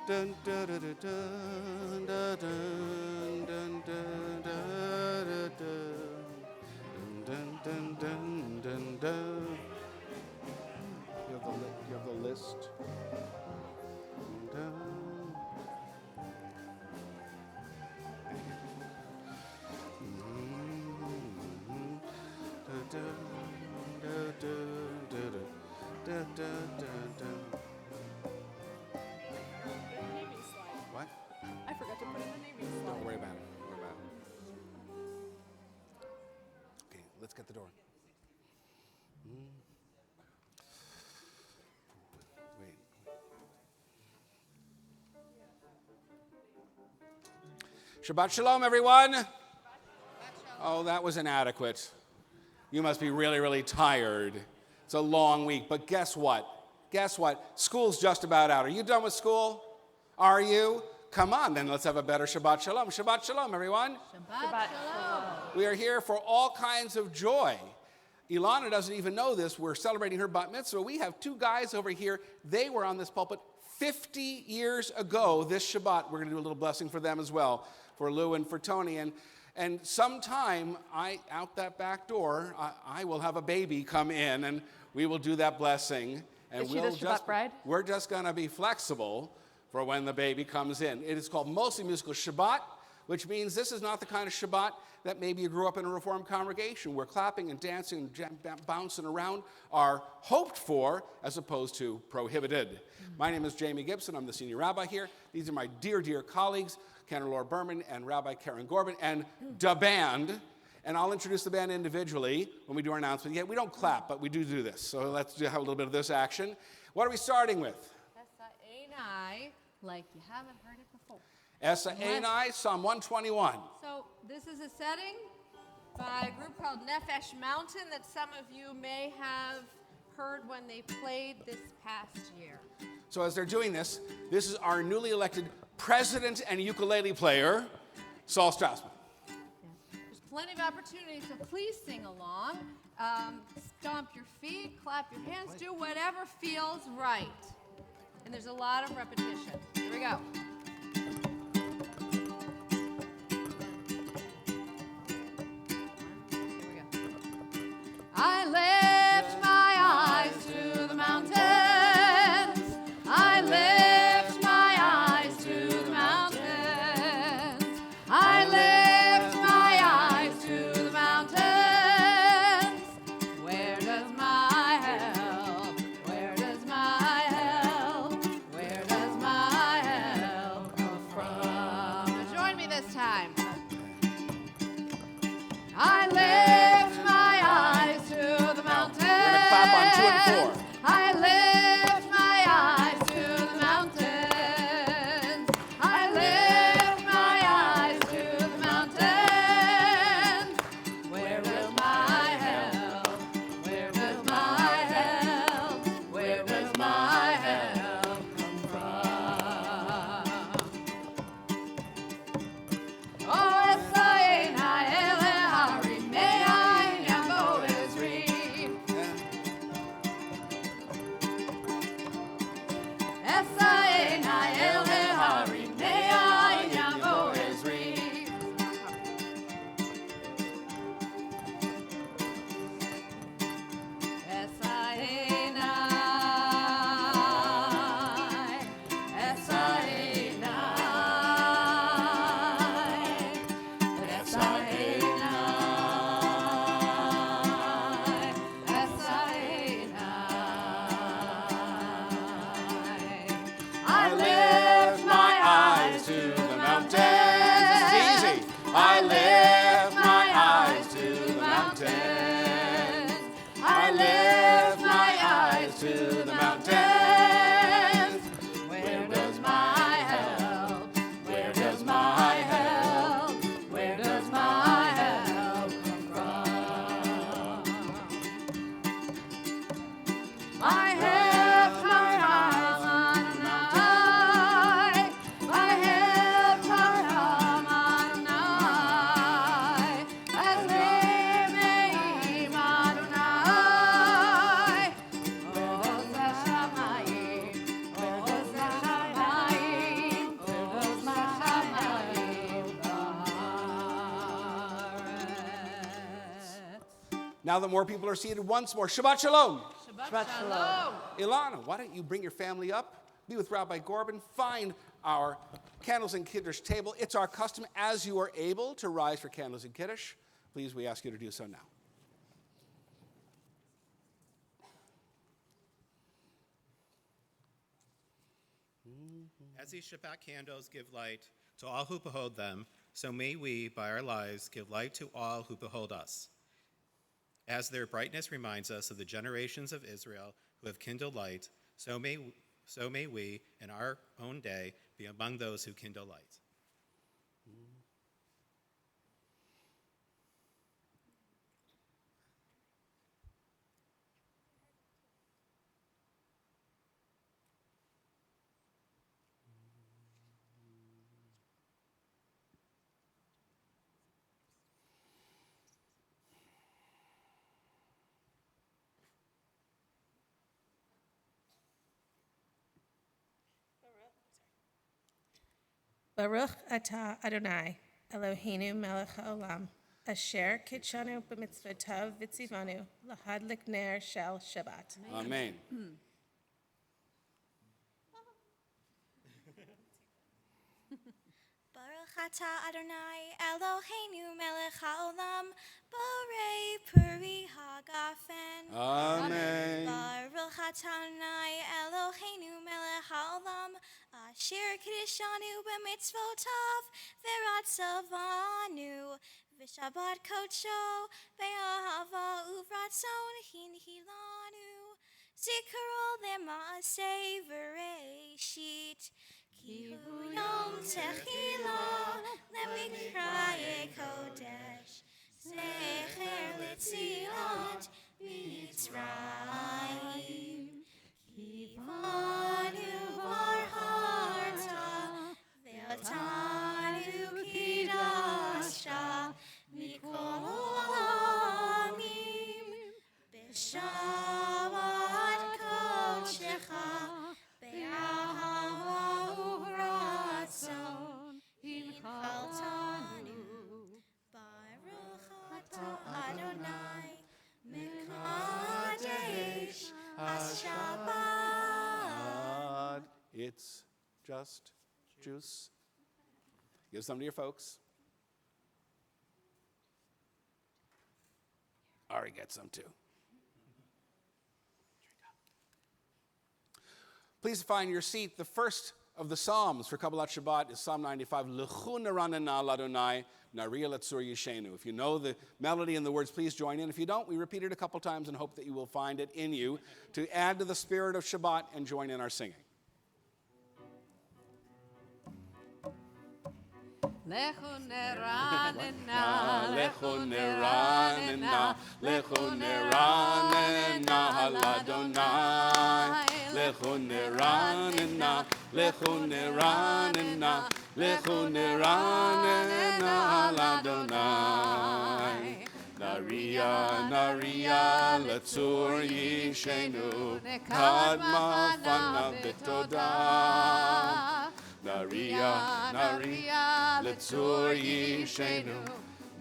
Dun, dun, dun, dun, dun, dun, dun, dun, dun, dun, dun, dun, dun, dun. You have the list. Dun, What? I forgot to put in the naming slide. Don't worry about it. Don't worry about it. Okay, let's get the door. Wait. Shabbat shalom, everyone. Oh, that was inadequate. You must be really, really tired. It's a long week, but guess what? Guess what? School's just about out. Are you done with school? Are you? Come on, then let's have a better Shabbat shalom. Shabbat shalom, everyone. Shabbat shalom. We are here for all kinds of joy. Ilana doesn't even know this. We're celebrating her bat mitzvah. We have two guys over here. They were on this pulpit 50 years ago this Shabbat. We're going to do a little blessing for them as well, for Lou and for Tony. And sometime, out that back door, I will have a baby come in, and we will do that blessing. And Is she the Shabbat bride? We're just going to be flexible for when the baby comes in. It is called mostly musical Shabbat, which means this is not the kind of Shabbat that maybe you grew up in a Reformed congregation where clapping and dancing and bouncing around are hoped for as opposed to prohibited. My name is Jamie Gibson. I'm the senior rabbi here. These are my dear, dear colleagues, Kenner Lord Berman and Rabbi Karen Corbin, and the band. And I'll introduce the band individually when we do our announcement. Yeah, we don't clap, but we do this. So let's have a little bit of this action. What are we starting with? Essa Einai, like you haven't heard it before. Essa Einai, Psalm 121. So this is a setting by a group called Nefesh Mountain that some of you may have heard when they played this past year. So as they're doing this is our newly elected president and ukulele player, Saul Straussman. There's plenty of opportunities, so please sing along. Stomp your feet, clap your hands, do whatever feels right. And there's a lot of repetition. Here we go. I lift my eyes to the mountains. I lift my eyes to the mountains. I lift my eyes to the mountains. Where does my help? Where does my help? Where does my help Now that more people are seated, once more, Shabbat Shalom. Shabbat Shalom. Ilana, why don't you bring your family up, be with Rabbi Gorbin, find our Candles and Kiddush table. It's our custom, as you are able, to rise for Candles and Kiddush. Please, we ask you to do so now. As these Shabbat candles give light to all who behold them, so may we, by our lives, give light to all who behold us. As their brightness reminds us of the generations of Israel who have kindled light, so may we, in our own day, be among those who kindle light. Baruch atah Adonai, Eloheinu melech haolam, asher kitshanu b'mitzvotav v'tzivanu, lahadlik ner shel Shabbat. Amen. Baruch atah Adonai Eloheinu melech haolam borei puri hagafen. Amen. Baruch atah Adonai Eloheinu melech haolam asher kiddushanu b'mitzvotav v'ratzavanu v'shabbat kodsho be'ahava uvratzon hinhilanu zikarol lema'aseh v'reishit. Kihu Yom Techila, Lemikra Kodesh, Zecher Letzilat Mitzrayim. Kivanu Barharta, Ve'atanu Kidasha, Mikol Olamim, B'Shabbat Kodshecha, Be'ahava uvratzon, Inchaltanu, Baruch atah Adonai, Mekadesh HaShabbat. It's just juice. Give some to your folks. Ari gets some too. Please find your seat. The first of the Psalms for Kabbalat Shabbat is Psalm 95. Lechu neranena ladonai nariya letzur yishenu. If you know the melody and the words, please join in. If you don't, we repeat it a couple times and hope that you will find it in you to add to the spirit of Shabbat and join in our singing. Lechu neranena, Lechu neranena, lechu neranena ladonai. Lechu neranena, lechu neranena, lechu neranena ladonai. Nariya, nariya, letzur yishenu, kadma fana v'todah. Nariya, nariya, letzur yishenu,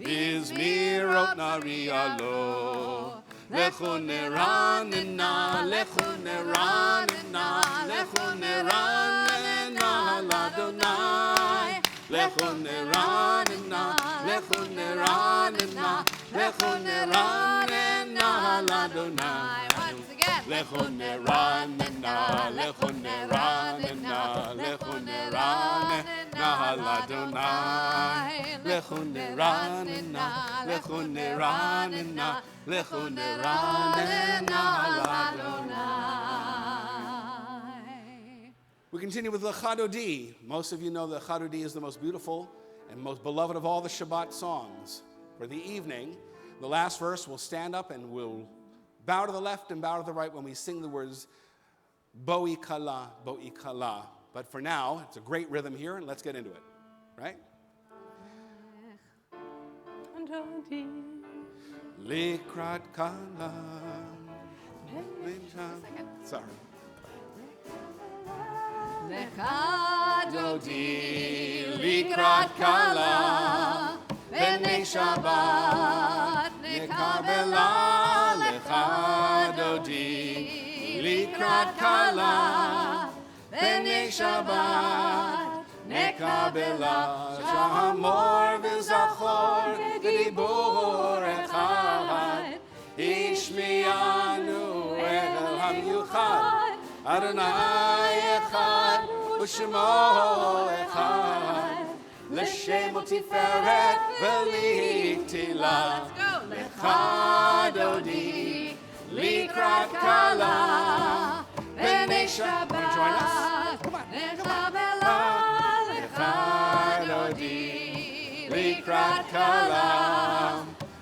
bizmirot nariya lo. Lechu neranena, lechu neranena, lechu neranena ladonai. Lechu neranena, lechu neranena, lechu neranena ladonai. once again. Lechu neranena, lechu neranena, lechu neranena ladonai. Lechu neranena, lechu neranena, lechu neranena ladonai. We continue with the Chadodi. Most of you know the Chadodi is the most beautiful and most beloved of all the Shabbat songs. For the evening, the last verse, we'll stand up and we'll bow to the left and bow to the right when we sing the words Boi Kala, Boi Kala. But for now, it's a great rhythm here, and let's get into it, right? Likrat Kala. Sorry. Dodi likrat kala, b'nei Shabbat nekabela. לקראת כלה, בני שבת נקבלה, שמור וזכור ודיבור אחד, השמיענו אל המיוחד, אדוני אחד ושמו אחד, לשם ותפארת ולתהילה. לך דודי לקראת כלה, בני שבת נקבלה, לך דודי לקראת כלה,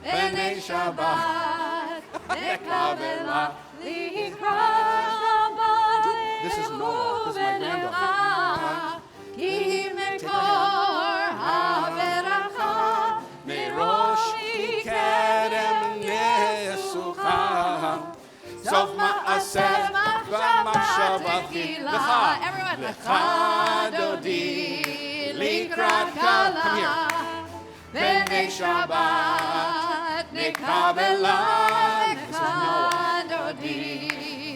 בני שבת נקבלה, לקראת שבת. This is Noah. This is my granddaughter. כי מקור הברכה מראש קדם נסוכה, סוף מעשה במחשבה לך, לך דודי לקראת כלה, בני שבת נקבלה, לך דודי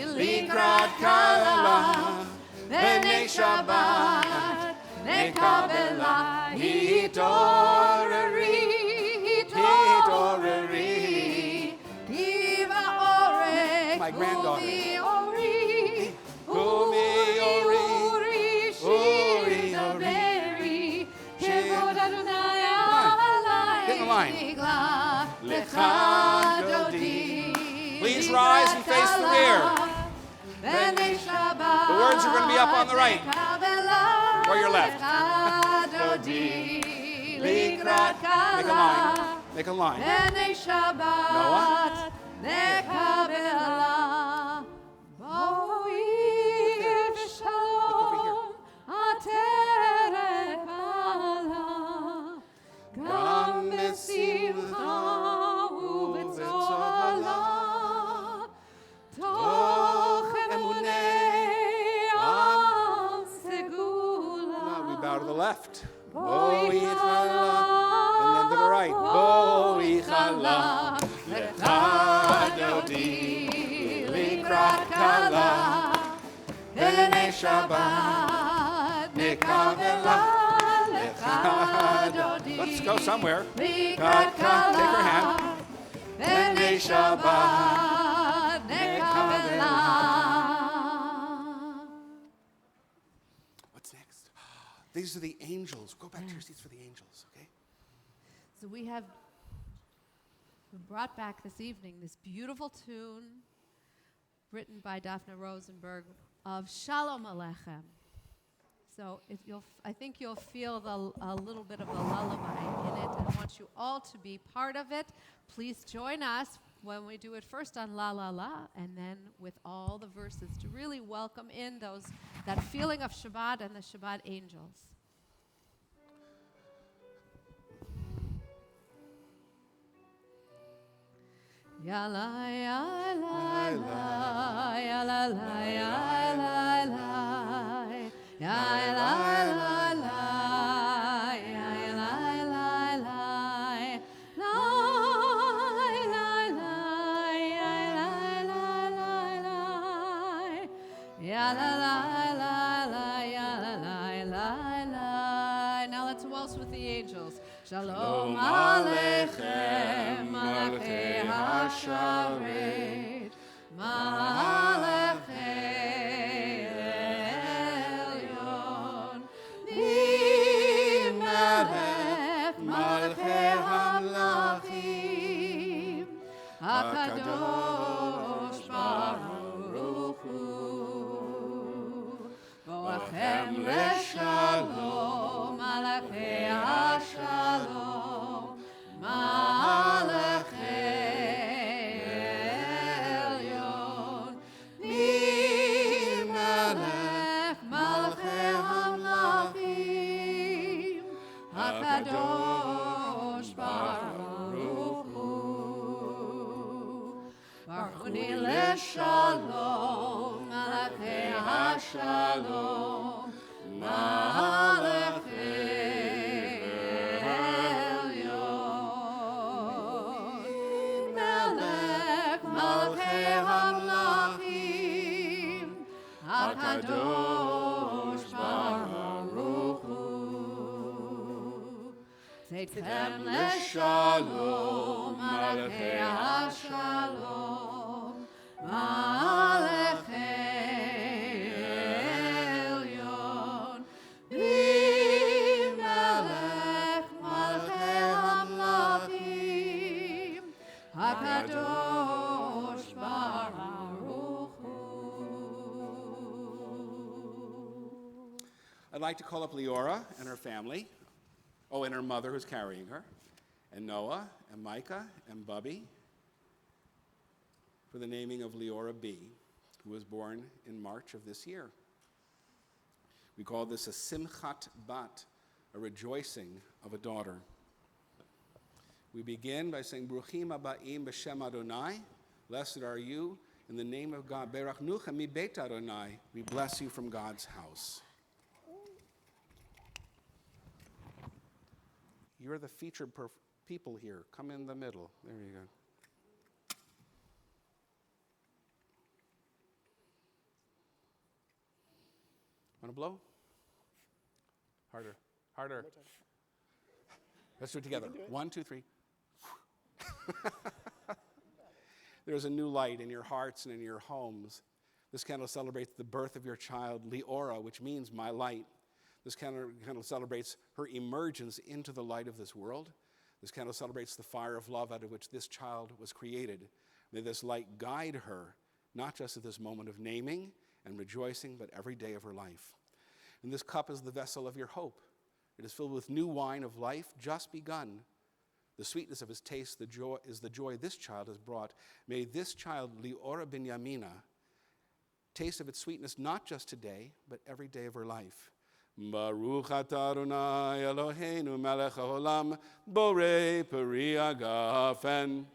לקראת כלה, בני שבת נקבלה. התעוררי, התעוררי, כי באורק My granddaughter. ומאורי, ומאורי, שירי דברי, כבוד אדוני עלי Get in line. נגלה, לך דודי. Please rise and face the rear. בני שבת The words are going to be up on the right נקבלה, or your left. לך דודי לקראת Make a כלה, line. Make a line. בני שבת נקבלה. בואי בשלום עטרת בעלה, גם בשמחה ובצהלה, תוך אמוני עם סגולה. Now we bow to the left. בואי חלה, And then to the right. בואי חלה, לך דודי לקראת כלה, בני שבת נקבלה, לך דודי. Let's go somewhere. לקראת כלה, Take her hand. בני שבת נקבלה. What's next? These are the angels. Go back to your seats for the angels, okay? So we have brought back this evening this beautiful tune written by Daphne Rosenberg of Shalom Aleichem. So if I think you'll feel a little bit of the lullaby in it, and I want you all to be part of it. Please join us when we do it first on La La La, and then with all the verses to really welcome in that feeling of Shabbat and the Shabbat angels. Ya la ya la la ya la la ya la la ya la la la ya la la la la la la ya la la la ya la la la la ya la la la. Now let's waltz with the angels. Shalom Aleichem, Malachei HaSharet, Malachei Elyon, Melech Malachei HaMlachim, HaKadosh Baruch Hu, Boachem Leshalom, Malachei HaShalom, Malachei Elyon, Melech Malachei HaMlachim, HaKadosh Baruch Hu, Baruchni Leshalom, Malachei HaShalom, Malachei Elyon, Melech Malachei HaMlachim, HaKadosh Baruch Hu. Tzeitzem l'shalom, Malachei HaShalom, Malachei Elyon, V'melech Malachei Hamlachim, HaKadosh Baruch Hu. I'd like to call up Leora and her family. Oh, and her mother who's carrying her, and Noah, and Micah, and Bubby, for the naming of Leora B., who was born in March of this year. We call this a simchat bat, a rejoicing of a daughter. We begin by saying, Bruchim aba'im b'shem Adonai, blessed are you in the name of God. Berachnucha mi beit Adonai, we bless you from God's house. You're the featured people here. Come in the middle. There you go. Want to blow? Harder. Harder. Let's do it together. 1, 2, 3. There's a new light in your hearts and in your homes. This candle celebrates the birth of your child, Leora, which means my light. This candle celebrates her emergence into the light of this world. This candle celebrates the fire of love out of which this child was created. May this light guide her, not just at this moment of naming and rejoicing, but every day of her life. And this cup is the vessel of your hope. It is filled with new wine of life just begun. The sweetness of its taste is the joy this child has brought. May this child, Leora Binyamina, taste of its sweetness not just today, but every day of her life. Baruch atah Adonai Eloheinu melech haolam borei peri hagafen.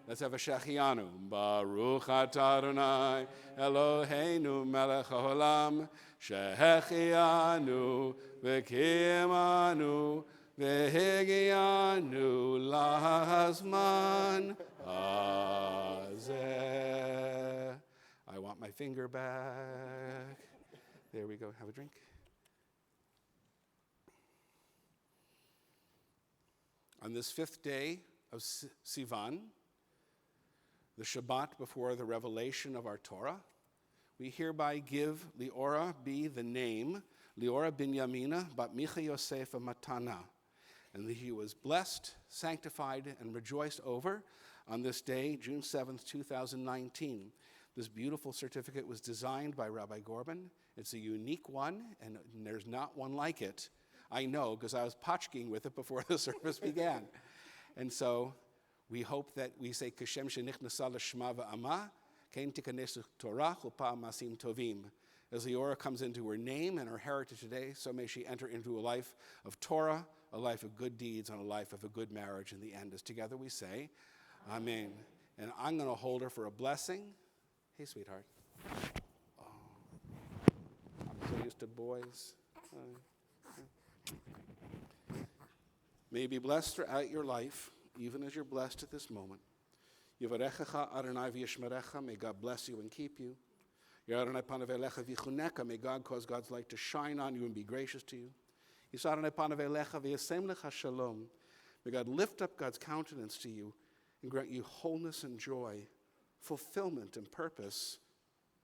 Let's have a shechianu. Baruch atah Adonai Eloheinu melech haolam shechianu v'kiyamanu v'higianu lahazman hazeh. I want my finger back. There we go. Have a drink. On this 5th day of Sivan, the Shabbat before the revelation of our Torah, we hereby give Leora B. the name, Leora Binyamina bat Micha Yosef Matana, and he was blessed, sanctified, and rejoiced over on this day, June 7th, 2019. This beautiful certificate was designed by Rabbi Gorban. It's a unique one, and there's not one like it. I know, because I was potchking with it before the service began. And so we hope that we say, Kashem shenichnasa l'shma v'ama, kein tikanes Torah chupa masim tovim. As Leora comes into her name and her heritage today, so may she enter into a life of Torah, a life of good deeds, and a life of a good marriage in the end. As together we say, Amen. And I'm going to hold her for a blessing. Hey, sweetheart. Oh, I'm so used to boys. May you be blessed throughout your life, even as you're blessed at this moment. Yivarechecha Adonai v'yishmerecha, may God bless you and keep you. Adonai panav elecha v'chuneka, may God cause God's light to shine on you and be gracious to you. Adonai panav elecha v'yasem lecha shalom, may God lift up God's countenance to you and grant you wholeness and joy, fulfillment and purpose.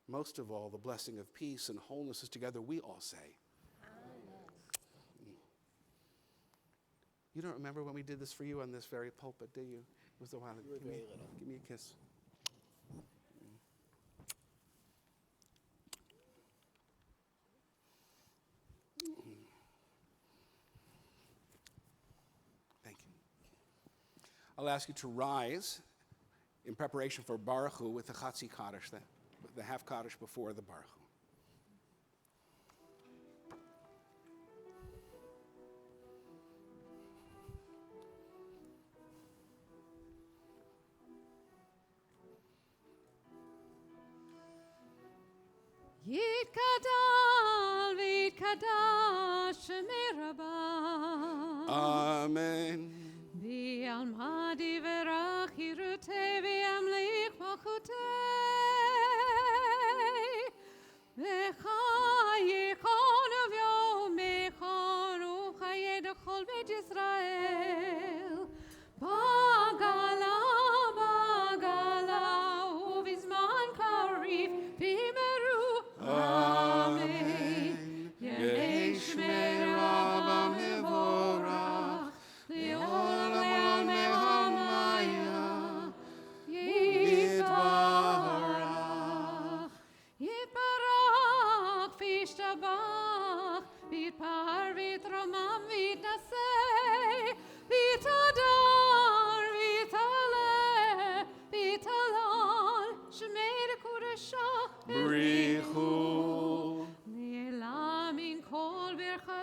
Most of all, the blessing of peace and wholeness is together, we all say. You don't remember when we did this for you on this very pulpit, do you? It was a while ago. You were very little. Give me a kiss. Thank you. I'll ask you to rise in preparation for Baruch Hu with the Chatzi Kaddish, the half Kaddish before the Baruch Hu. Yitkadal v'yitkadash merabah. Amen. V'yalmadi v'rach yirutei v'yamlich malchutei.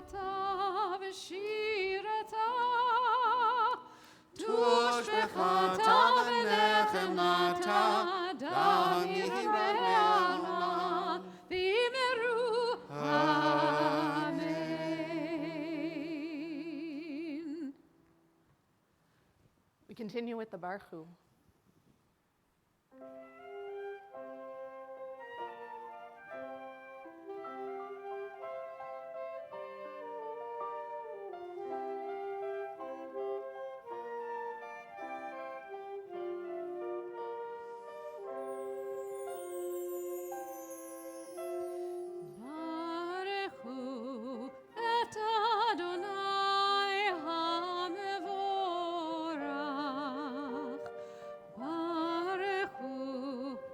אתה ושירתה, תושבחתה ונחמתה, גם יראה העולם. ואמרו אמן. We continue with the Baruch. ברכו את אדוני המבורך. ברכו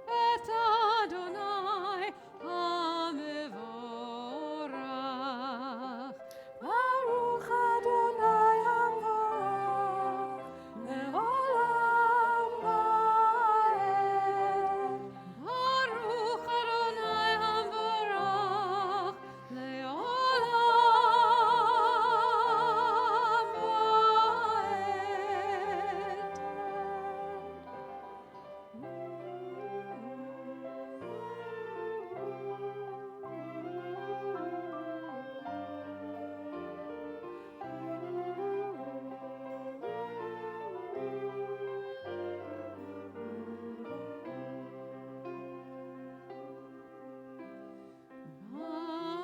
את אדוני המבורך. ברוך אדוני המבורך לעולם ועד. ברוך אדוני המבורך לעולם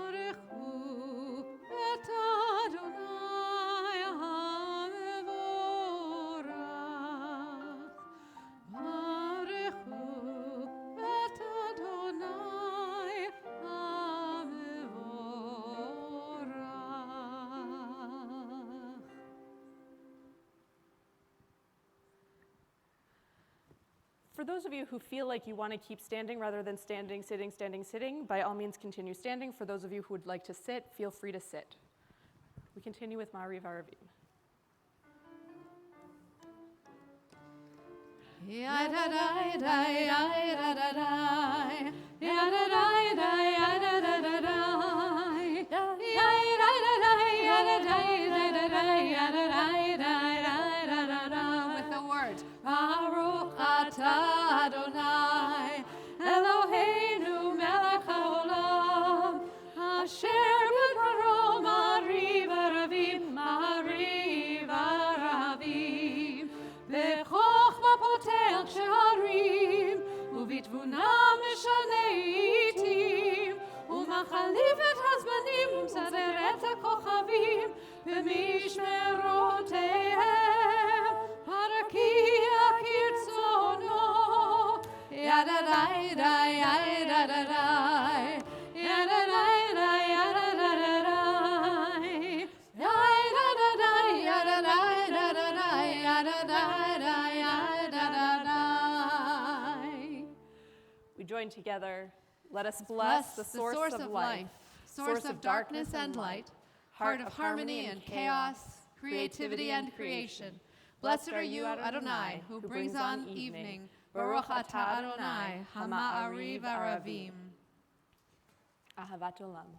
ברכו את אדוני המבורך. ברכו את אדוני המבורך. For those of you who feel like you want to keep standing rather than standing, sitting, by all means continue standing. For those of you who would like to sit, feel free to sit. We continue with Ma'ariv Aravim. With the words, Baruch atah Adonai, Eloheinu melech haolam, asher b'dvaro ma'ariv aravim, בחוכמה פותח שערים, ובתבונה משנה עיתים, ומחליף את הזמנים ומסדר את הכוכבים במשמרותיהם, הרקיע כרצונו. ידדאי די ידדאי ידדאי די ידדאי ידדאי ידדאי ידדאי ידדאי. We join together. Let us bless the source of life, source of darkness and light, heart of harmony and chaos, creativity and creation. Blessed are you, Adonai, who brings on evening. Baruch atah Adonai, hama'ariv aravim. Ahavat Olam.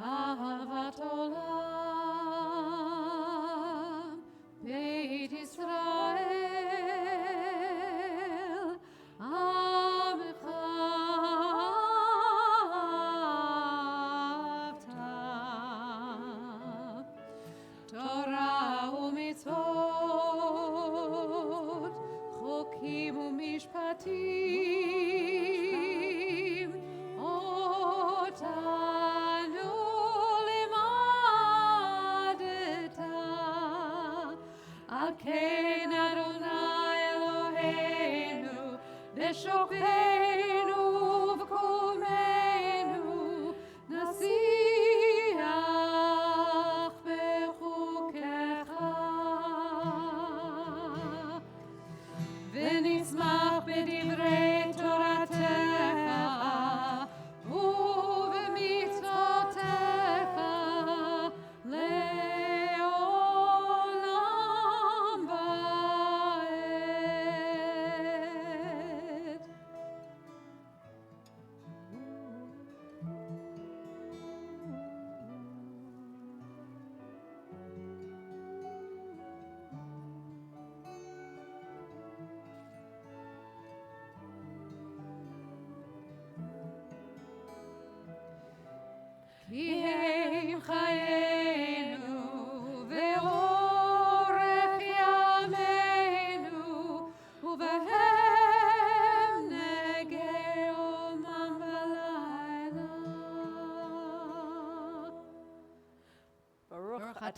Ahavat olam, Beit Yisrael, Amecha avta. Torah umitzvot, chokim umishpatim, otanu limadeta. Al kein Adonai Eloheinu, b'shokheinu v'kumenu, nasiach b'chukecha. ונשמח בדברי תורתך,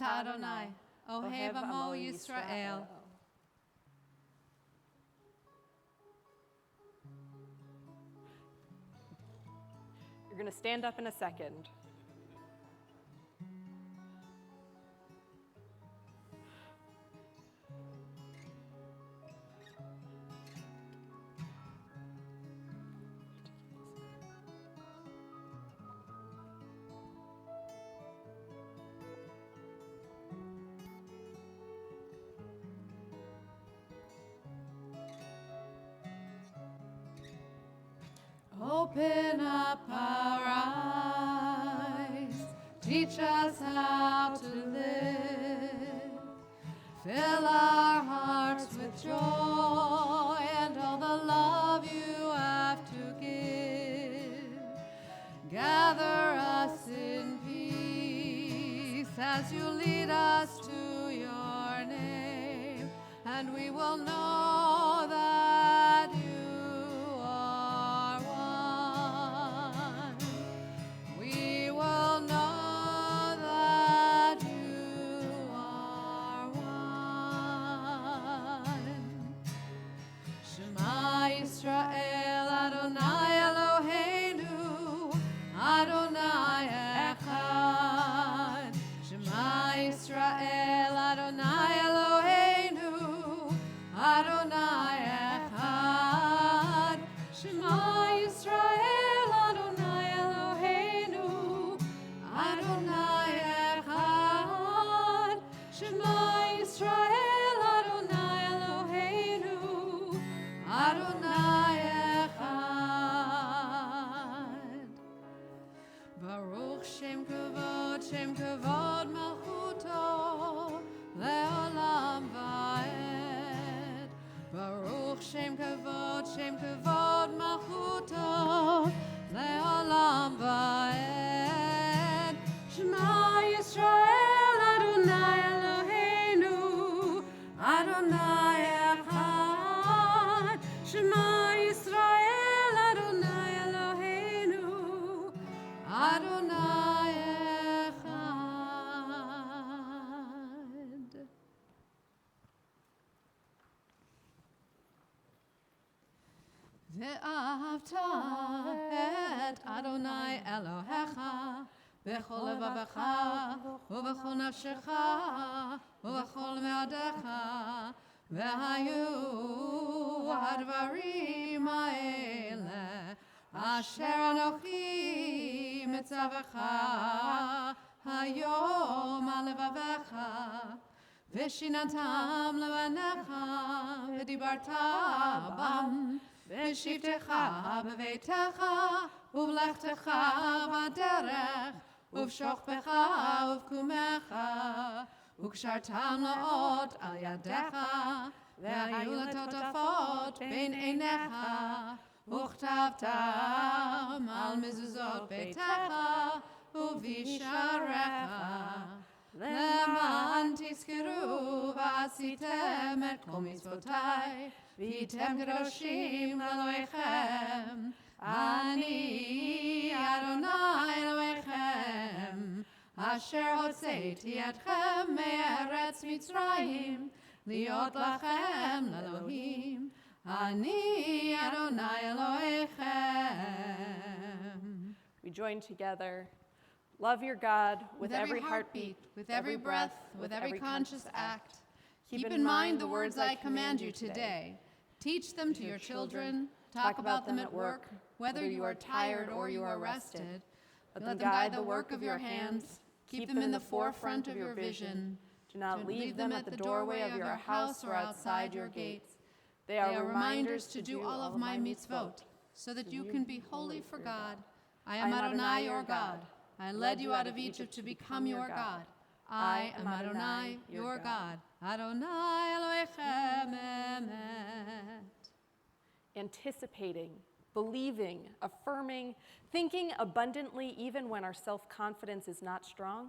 Ve'ahavta Adonai, Ohev Amo Yisrael. You're going to stand up in a second. Open up our eyes, teach us how to live. Fill our hearts with joy and all the love you have to give. Gather us in peace as you lead us to your name, and we will know that you are one. We will know that you are one. Shema Yisrael Adonai Eloheinu Adonai Echad. Shema Yisrael Adonai Eloheinu Adonai Echad. Shema Yisrael Adonai Eloheinu Adonai Echad. Shema Yisrael Adonai Eloheinu Adonai Echad. Baruch Shem Kavod Malchuto Leolam Vaed. Baruch Shem Kavod Malchuto Leolam Vaed. Shema Yisrael Adonai Eloheinu Adonai Echad. Shema Yisrael Adonai Eloheinu Adonai Echad. Ve'ahavta et Adonai Elohecha b'chol levavecha u'b'chol nafshecha u'b'chol me'adecha ve'hayu hadvarim ha'ele asher anochi mitzavecha hayom al levavecha v'shinatam levanecha v'dibarta bam v'shivtecha b'veitecha uv'lechtecha b'derech uv'shochpecha uv'kumecha וקשרתם לאות על ידיך, והיו לטוטפות בין עיניך, וכתבתם על מזוזות ביתך ובשעריך, למען תזכרו ועשיתם את כל מצוותיי, והייתם קדושים לאלוהיכם, אני אדוני אלוהיכם, אשר הוצאתי אתכם מארץ מצרים, להיות לכם לאלוהים, אני אדוני אלוהיכם. We join together. Love your God with every heartbeat, with every breath, with every conscious act. Keep in mind the words I command you today. Teach them to your children. Talk about them at work, whether you are tired or you are rested. Let them guide the work of your hands. Keep them in the forefront of your vision. Do not leave them at the doorway of your house or outside your gates. They are reminders to do all of my mitzvot, so that you can be holy for God. I am Adonai, your God. I led you out of Egypt to become your God. I am Adonai, your God. Adonai Elohechem emet. anticipating, believing, affirming, thinking abundantly even when our self-confidence is not strong,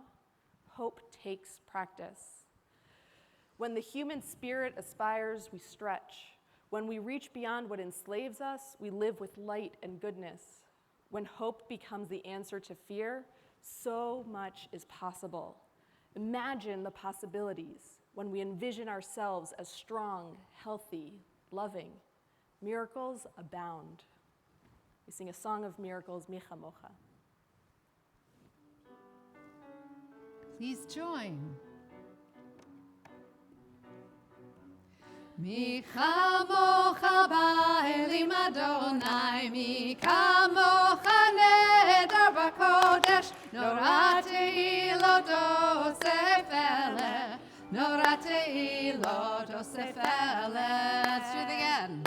hope takes practice. When the human spirit aspires, we stretch. When we reach beyond what enslaves us, we live with light and goodness. When hope becomes the answer to fear, so much is possible. Imagine the possibilities when we envision ourselves as strong, healthy, loving. Miracles abound. We sing a song of miracles, Mi Chamocha. Please join. Mi chamocha ba'elim Adonai, mi kamocha neder b'kodesh, nora te'ilot osef eleh, nora te'ilot osef eleh. Let's do it again.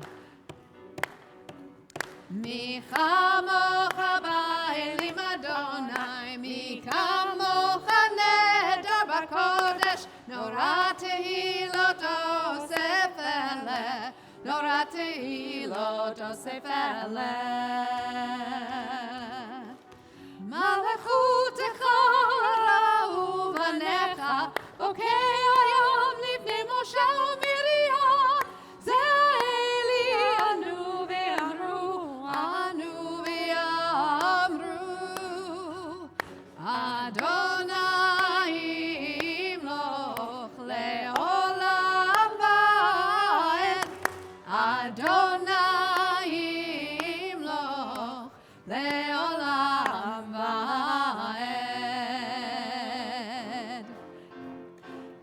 Mi chamocha ba'elim Adonai, mi kamocha neder b'kodesh, nora te'ilot osef eleh, nora te'ilot osef eleh. Malachutecha ra'u v'necha, bokei hayom livnei Moshe u'Miriam, ze'eli anu ve'amru, anu ve'amru, Adonai imloch le'olam va'ed, Adonai imloch le'olam va'ed.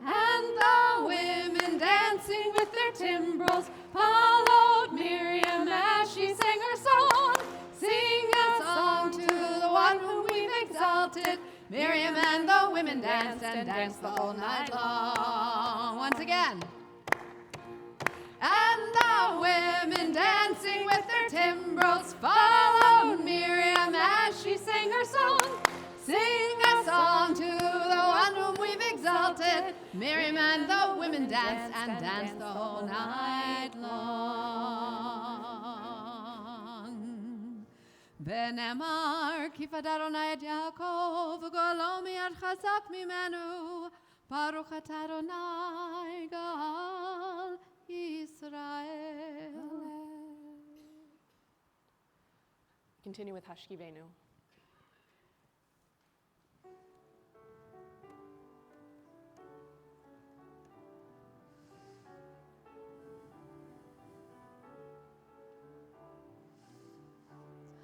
And the women dancing with their timbrels followed Miriam as she sang her song. Sing a song to the one whom we've exalted. Miriam and the women danced and danced the whole night long. Once again. And the women dancing with their timbrels followed Miriam as she sang her song. Sing a song to the one whom we've exalted. Miriam and the women danced and danced the whole night long. V'nemar ki fad Adonai et Yaakov v'golo miyad chazak mimenu baruch atah Adonai gal Yisrael. Continue with Hashkivenu.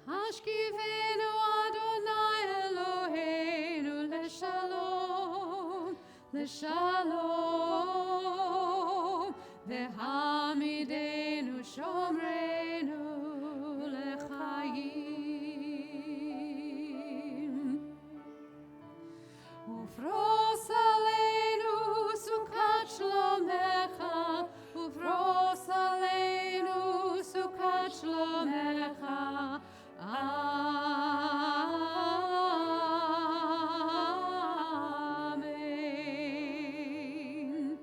Hashkivenu Adonai Eloheinu leshalom, leshalom, vehamidenu shomreinu lechayim. Ufros aleinu sukat shlomecha, ufros aleinu sukat shlomecha. Amen.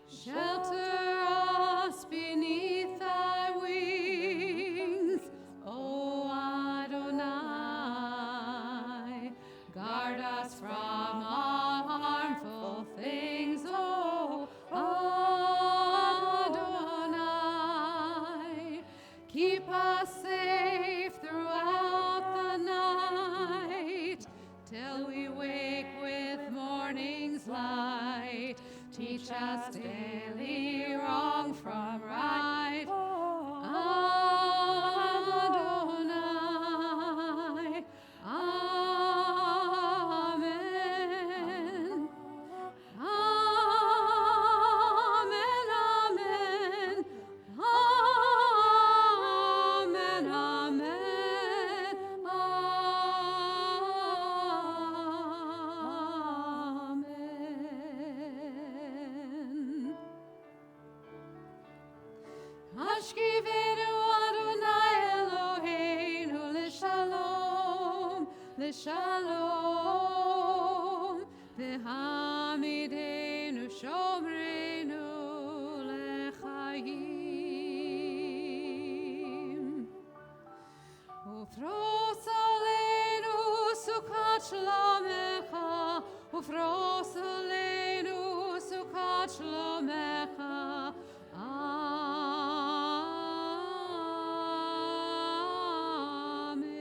Shelter us beneath thy wings, O Adonai. Guard us from all harmful things, O Adonai. Keep us safe throughout the night, till we wake with morning's light. Teach us daily wrong from right, Adonai. Amen. Amen, amen. Amen, amen. Amen. Hashkivenu Adonai Eloheinu leshalom, leshalom, vehamidenu shomreinu lechayim. Ufros aleinu sukat shlomecha, ufros aleinu sukat shlomecha. Amen.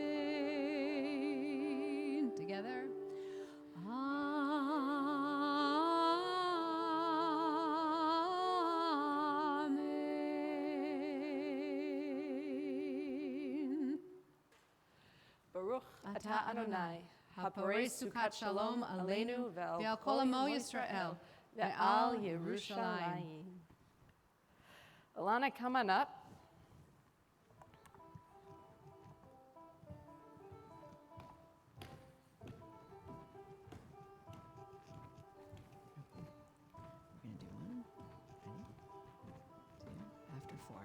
Together. Amen. ata Adonai, haporei sukat shalom aleinu ve'al kol amo Yisrael, ve'al Yerushalayim. Alana, come on up. We're going to do one. Ready? 2. After 4.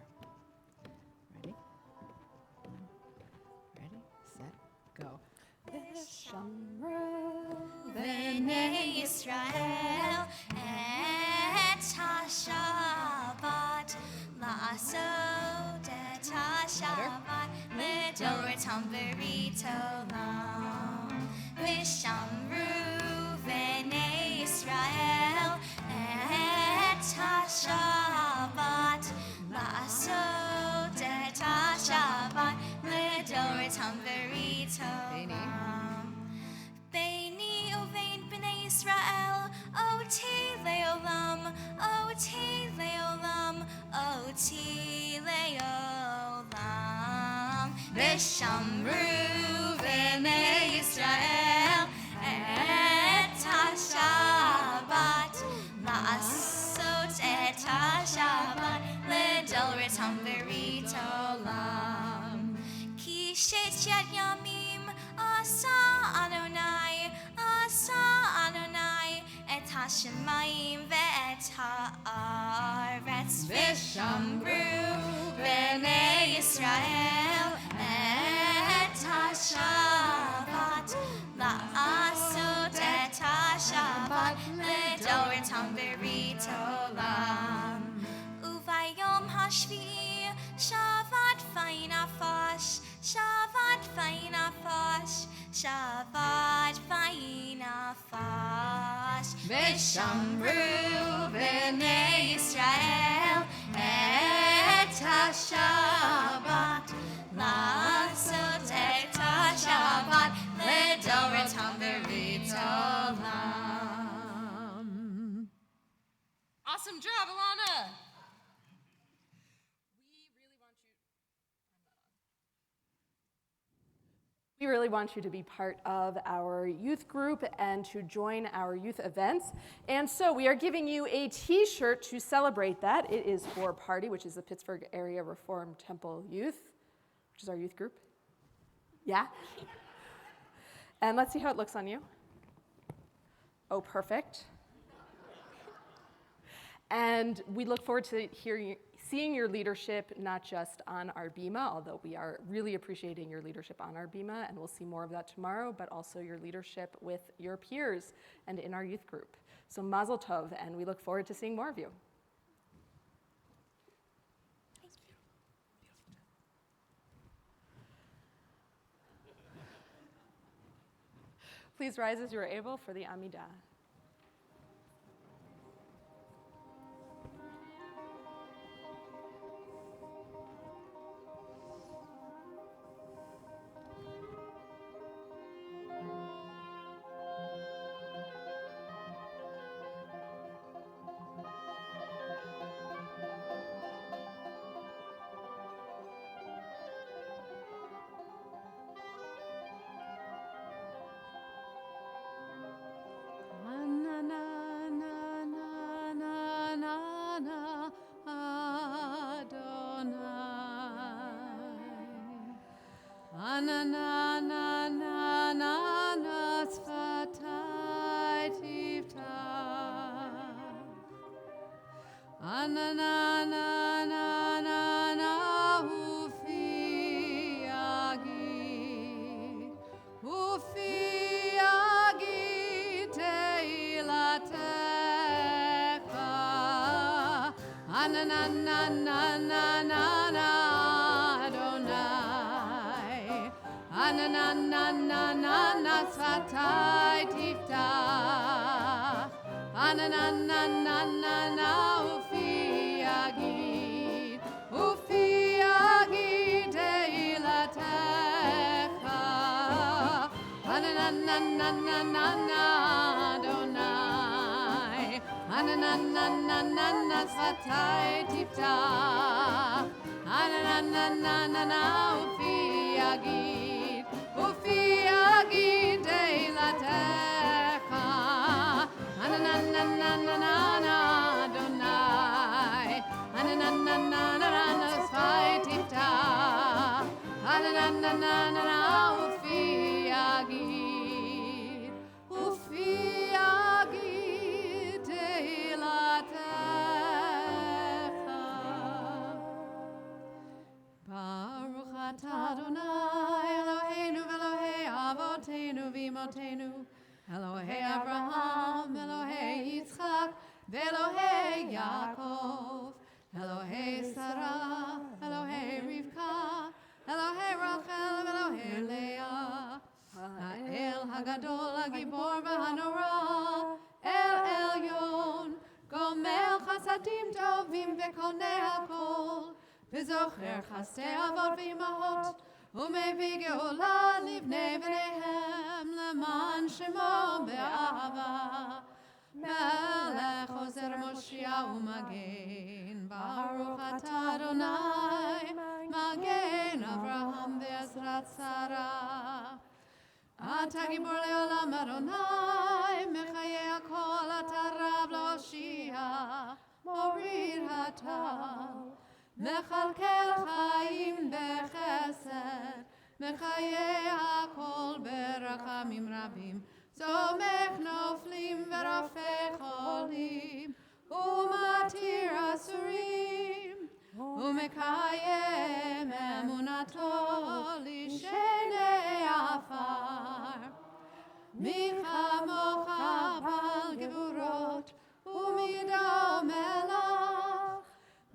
Ready? 1. Ready? Set. Go. B'nai Yisrael et ha-Shabbat la'asot et ha-Shabbat ledoratam berit olam v'shamru b'nai Yisrael et ha-Shabbat la'asot et ha-Shabbat ledoratam berit olam Beini uvein b'nai Yisrael, oti leolam, oti leolam, oti leolam. V'shamru b'nai Yisrael et ha-Shabbat, la'asot et ha-Shabbat, ledoratam berit olam. Ki shet yamim asa Adonai, et ha-shemayim ve'et ha'aretz v'shamru b'nai Yisrael et ha-Shabbat la'asot et ha-Shabbat ledoratam berit olam uvayom hashvi'i Shabbat vayinafash Shabbat vayinafash Shabbat vayinafash V'shamru b'nai Yisrael et ha-Shabbat la'asot et ha-Shabbat ledoratam berit olam. Awesome job, Alana. We really want you to be part of our youth group and to join our youth events. And so we are giving you a t-shirt to celebrate that. It is for Party, which is the Pittsburgh Area Reformed Temple Youth, which is our youth group. Yeah? And let's see how it looks on you. Oh, perfect. And we look forward to seeing your leadership, not just on our Bima, although we are really appreciating your leadership on our Bima, and we'll see more of that tomorrow, but also your leadership with your peers and in our youth group. So Mazel Tov, and we look forward to seeing more of you. Please rise as you are able for the Amidah. Ufi Hanananana Adonai. Hanananana Svai Tiftach. Hanananana Ufi Agid. Ufi Agid Tehilatecha. Baruch atah Adonai Eloheinu v'Elohei Avotenu v'Imotenu Elohei Abraham, Elohei Yitzchak, v'Elohei Yaakov Elohei Sarah, Elohei Rivka, Elohei Rachel, v'Elohei Leah Ha'el Hagadol Hagibor v'Hanora El Elyon Gomel Chasadim Tovim v'Konei Hakol וזוכר חסדי אבות ואימהות ומביא גאולה לבני בניהם למען שמו באהבה מלך עוזר מושיע ומגן ברוך אתה אדוני מגן אברהם ועזרת שרה אתה גיבור לעולם אדוני מחיי הכל אתה רב להושיע מוריד הטל מכלכל חיים בחסד, מחיי הכל ברחמים רבים, צומח נופלים ורופא חולים, ומתיר אסורים, ומקיים אמונתו לשני עפר. מי כמוך בעל גבורות, ומידה מלך,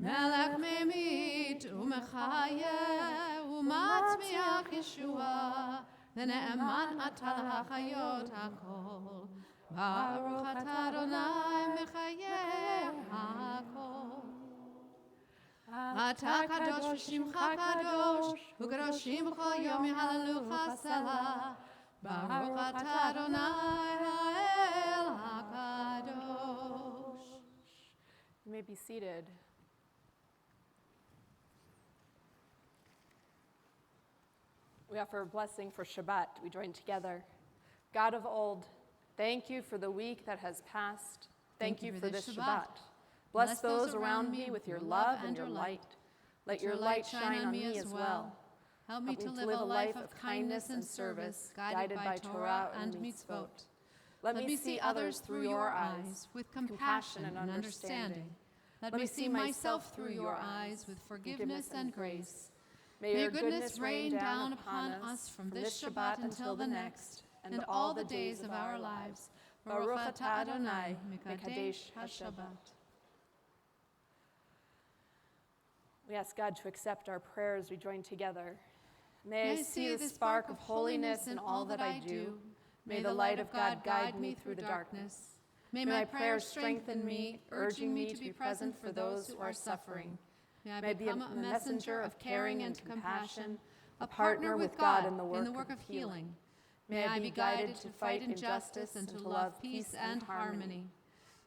מלך ממית ומחיה ומצמיח ישועה ונאמן אתה להחיות הכל ברוך אתה אדוני מחיה הכל אתה קדוש ושמך קדוש וקדושים בכל יום יהללוך סלה ברוך אתה אדוני האל הקדוש. You may be seated. We offer a blessing for Shabbat. We join together. God of old, thank you for the week that has passed. Thank you for this Shabbat. Bless those around me with your love and your light. Let your light shine on me as well. Help me to live a life of kindness and service, guided by Torah and mitzvot. Let me see others through your eyes, with compassion and understanding. Let me see myself through your eyes, with forgiveness and grace. May your goodness rain down upon us from this Shabbat until the next, and all the days of our lives. Baruch atah Adonai, Mekadesh HaShabbat. We ask God to accept our prayers. We join together. May I see the spark of holiness in all that I do. May the light of God guide me through the darkness. May my prayers strengthen me, urging me to be present for those who are suffering. May I become a messenger of caring and compassion, a partner with God in the work of healing. May I be guided to fight injustice and to love peace and harmony.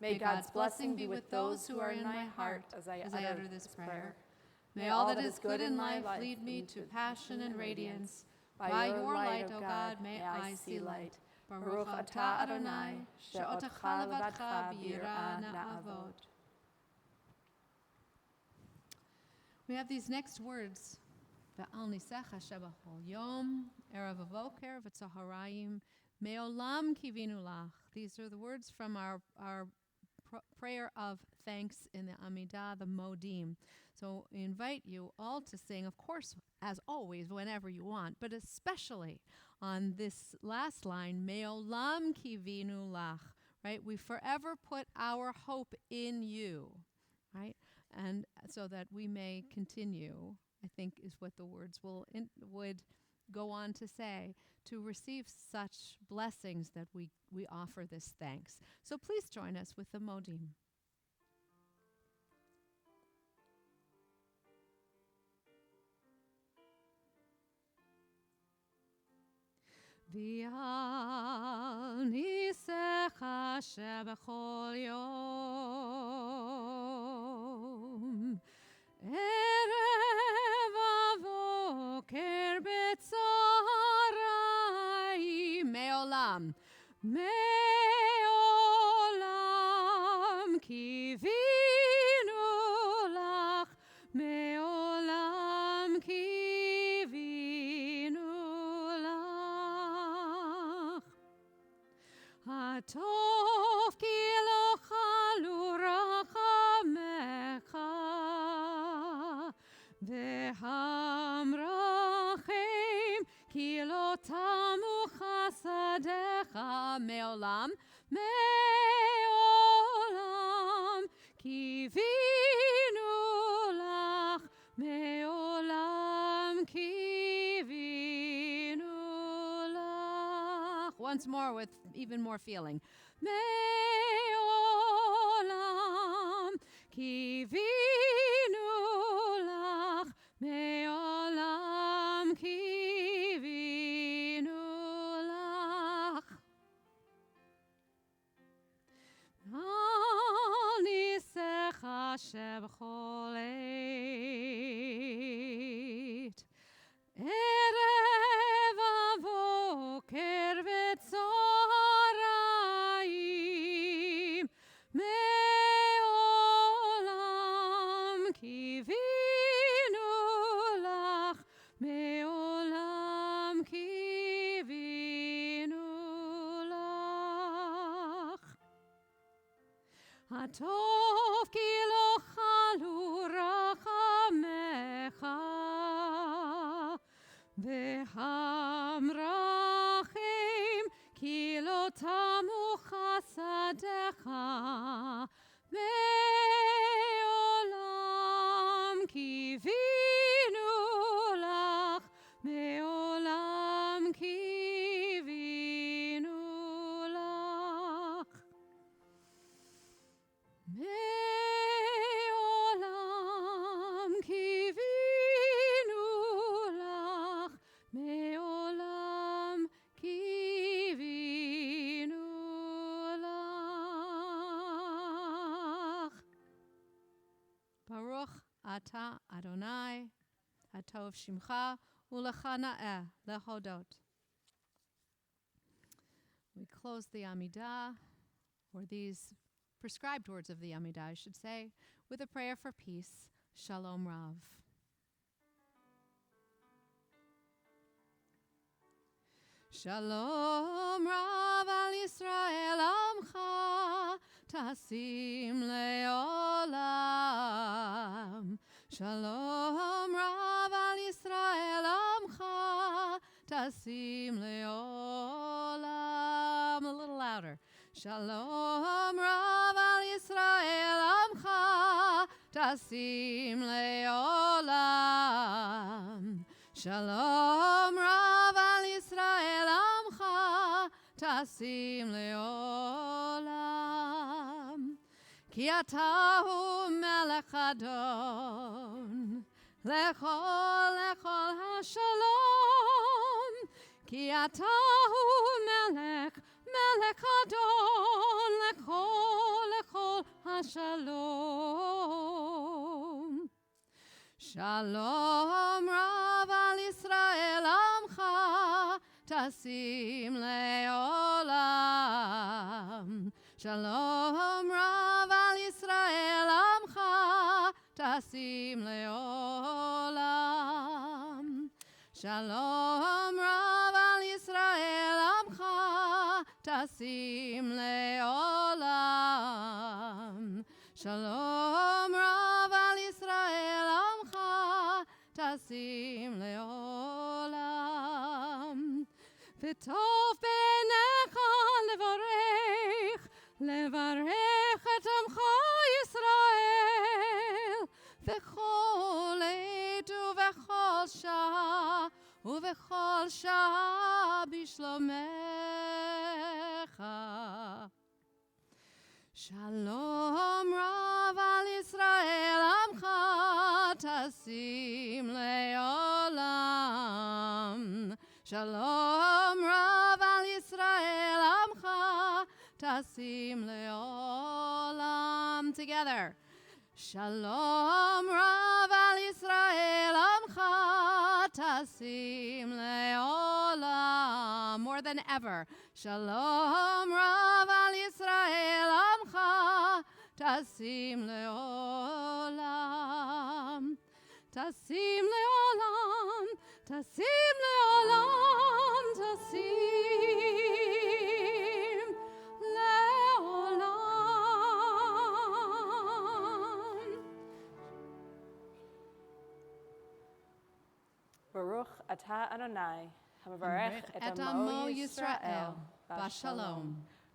May God's blessing be with those who are in my heart as I utter this prayer. May all that is good in life lead me to passion and radiance. By your light, O God, may I see light. Baruch atah Adonai, she'otecha levadcha b'yirah na'avod. We have these next words. Ve'al nisecha shebachol yom, erev avoker v'tzaharayim, me'olam kivinu lach. These are the words from our prayer of thanks in the Amidah, the Modim. So we invite you all to sing, of course, as always, whenever you want, but especially on this last line, Me'olam kivinu lach, right? We forever put our hope in you, right? And so that we may continue, I think is what the words would go on to say, to receive such blessings that we offer this thanks. So please join us with the Modim. V'al nisecha shebachol yom erev avoker betzarayim me'olam קיווינו לך, מעולם קיווינו לך. הטוב כי לא חלו רחמך, והמרחם כי לא תמו חסדיך, מעולם, מעולם קיווינו לך, מעולם קיווינו לך. Once more with even more feeling. מעולם קיווינו לך, מעולם קיווינו לך. על ניסך שבכל עת, ערב הבוקר וצהריים, מעולם קיווינו לך, מעולם קיווינו לך. הטוב כי לא חלו רחמך, והמרחם כי לא תמו חסדיך, מעולם קיווינו לך, מעולם קיווינו לך. מעולם קיווינו לך, מעולם קיווינו לך. ברוך אתה אדוני, הטוב שמך, ולך נאה להודות. We close the Amidah, or these prescribed words of the Amidah, I should say, with a prayer for peace, Shalom Rav. Shalom Rav al Yisrael Amcha, Tasim le'olam. Shalom Rav al Yisrael Amcha, Tasim le'olam. A little louder. Shalom Rav al Yisrael Amcha, Tasim le'olam. Shalom Rav al Yisrael Amcha, Tasim le'olam. Ki atahu melech adon, lechol hashalom. Ki atahu melech adon, lechol hashalom. Shalom Rav al Yisrael Amcha, Tasim le'olam. Shalom Rav al Yisrael Amcha, Tasim le'olam. Shalom Rav al Yisrael Amcha, Tasim le'olam. Shalom Rav al Yisrael Amcha, Tasim le'olam. V'tov b'necha levarech et amcha Yisrael, v'chol עת uv'chol shah b'shlomecha. Shalom Rav al Yisrael Amcha, Tasim le'olam. Shalom Rav al Yisrael Amcha, Tasim le'olam. Together. Shalom Rav al Yisrael Amcha, Tasim le'olam. More than ever. Shalom Rav al Yisrael Amcha, Tasim leolam, tasim leolam, tasim leolam, tasim leolam. Baruch atah Adonai, hamavarech et amo Yisrael, bashalom.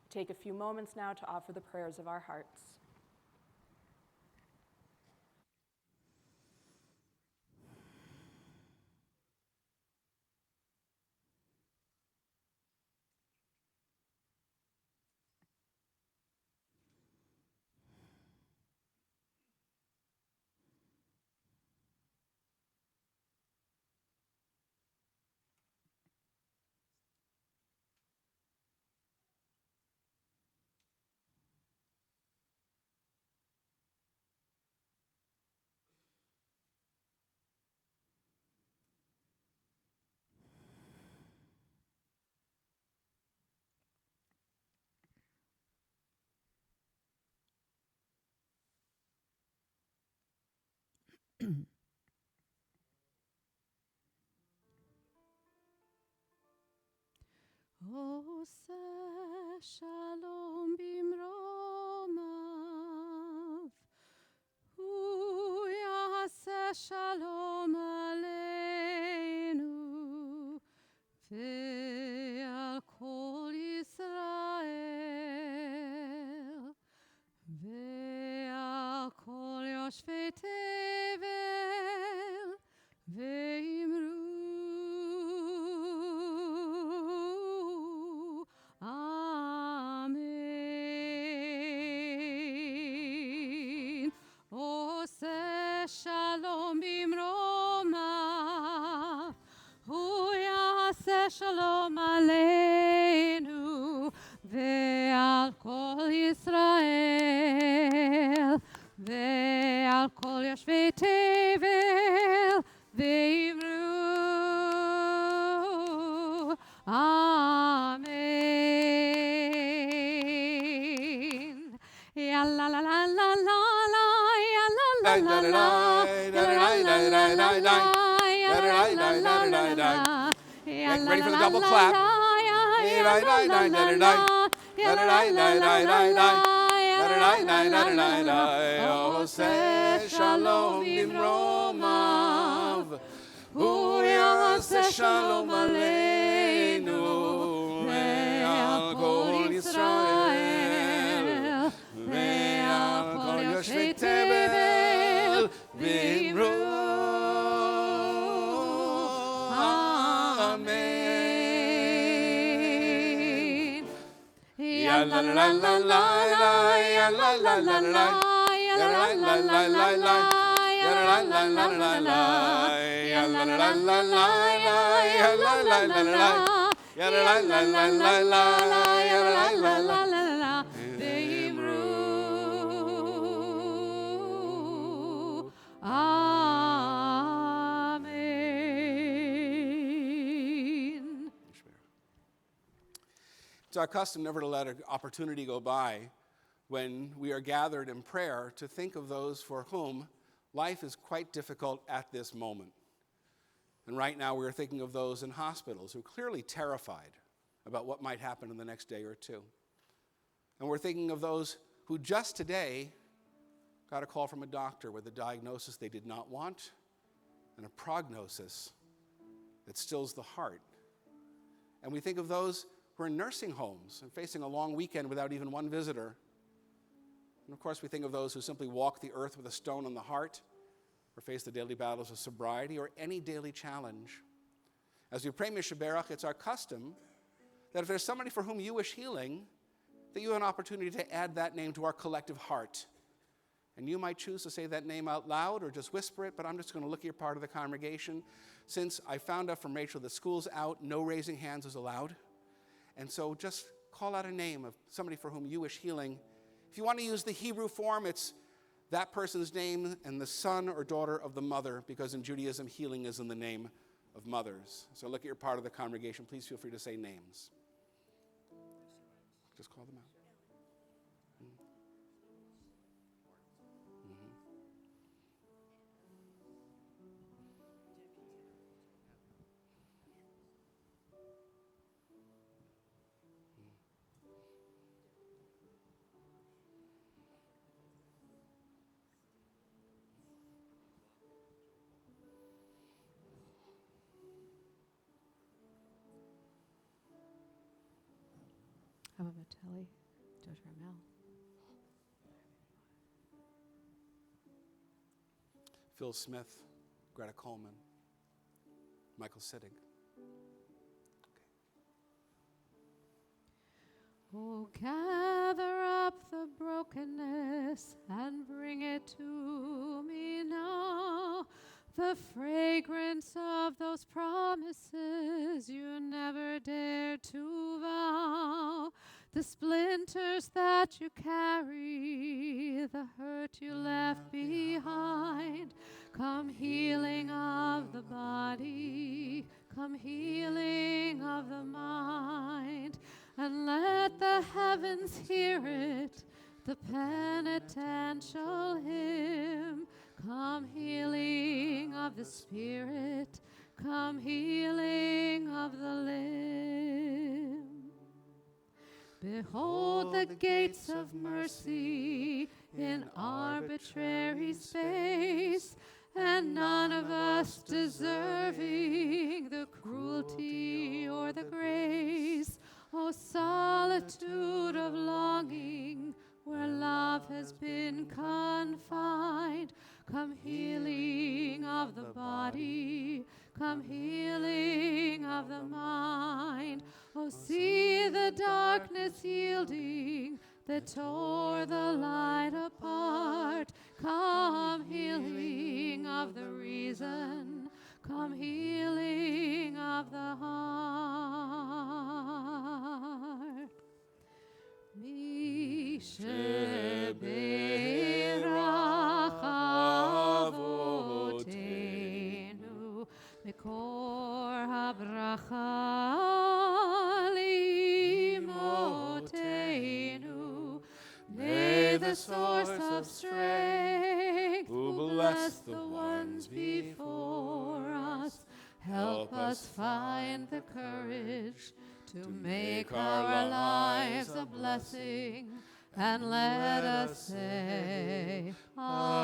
Take a few moments now to offer the prayers of our hearts. Oseh shalom bimromav, hu yaseh shalom aleinu, ve'al kol Yisrael, ve'al kol yoshvei tevel, ve'imru Amen. Oseh shalom bimromav, hu yaseh shalom aleinu, ve'al kol Yisrael, ve'al kol yoshvei tevel, ve'imru Amen. Ya la la la la la la, ya la la la la, ya la la la la la la, ya la la la la la la. Get ready for the double clap. Oseh shalom bimromav, hu yaseh shalom aleinu, ve'al kol Yisrael, ve'al kol yoshvei tevel, ve'imru Amen. Ya la la la la la, ya la la la la, ya la la la la la, ya la la la la la, ya la la la la la, ya la la la la, ya la la la la la, ya la la la la la. Ve'imru Amen. It's our custom never to let an opportunity go by when we are gathered in prayer to think of those for whom life is quite difficult at this moment. And right now we're thinking of those in hospitals who are clearly terrified about what might happen in the next day or two. And we're thinking of those who just today got a call from a doctor with a diagnosis they did not want and a prognosis that stills the heart. And we think of those who are in nursing homes and facing a long weekend without even one visitor. And of course, we think of those who simply walk the earth with a stone in the heart or face the daily battles of sobriety or any daily challenge. As we pray Mishaberach, it's our custom that if there's somebody for whom you wish healing, that you have an opportunity to add that name to our collective heart. And you might choose to say that name out loud or just whisper it, but I'm just going to look at your part of the congregation. Since I found out from Rachel that school's out, no raising hands is allowed. And so just call out a name of somebody for whom you wish healing. If you want to use the Hebrew form, it's that person's name and the son or daughter of the mother, because in Judaism, healing is in the name of mothers. So look at your part of the congregation. Please feel free to say names. Just call them out. Noah Vitelli, Dr. Mel. Phil Smith, Greta Coleman, Michael Sittig. Oh, gather up the brokenness and bring it to me now. The fragrance of those promises you never dared to vow. The splinters that you carry, the hurt you left behind. Come healing of the body, come healing of the mind. And let the heavens hear it, the penitential hymn. Come healing of the spirit, come healing of the limb. Behold the gates of mercy in arbitrary space, and none of us deserving the cruelty or the grace. O solitude of longing, where love has been confined, come healing of the body, come healing of the mind. Oh, see the darkness yielding that tore the light apart. Come healing of the reason, come healing of the heart. Mi shebeirach avotenu mikor habracha limotenu. May the source of strength who bless the ones before us help us find the courage to make our lives a blessing, and let us say Amen.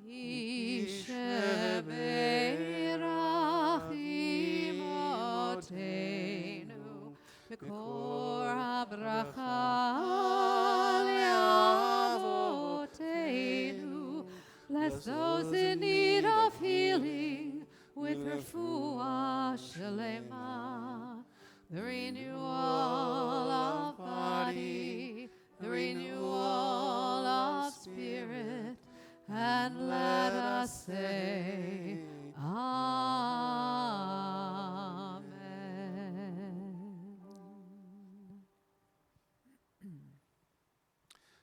Yishebeirach imotenu mikor habracha liavotenu. Bless those in need of healing with refuah shelema, the renewal of body, the renewal of spirit, and let us say Amen.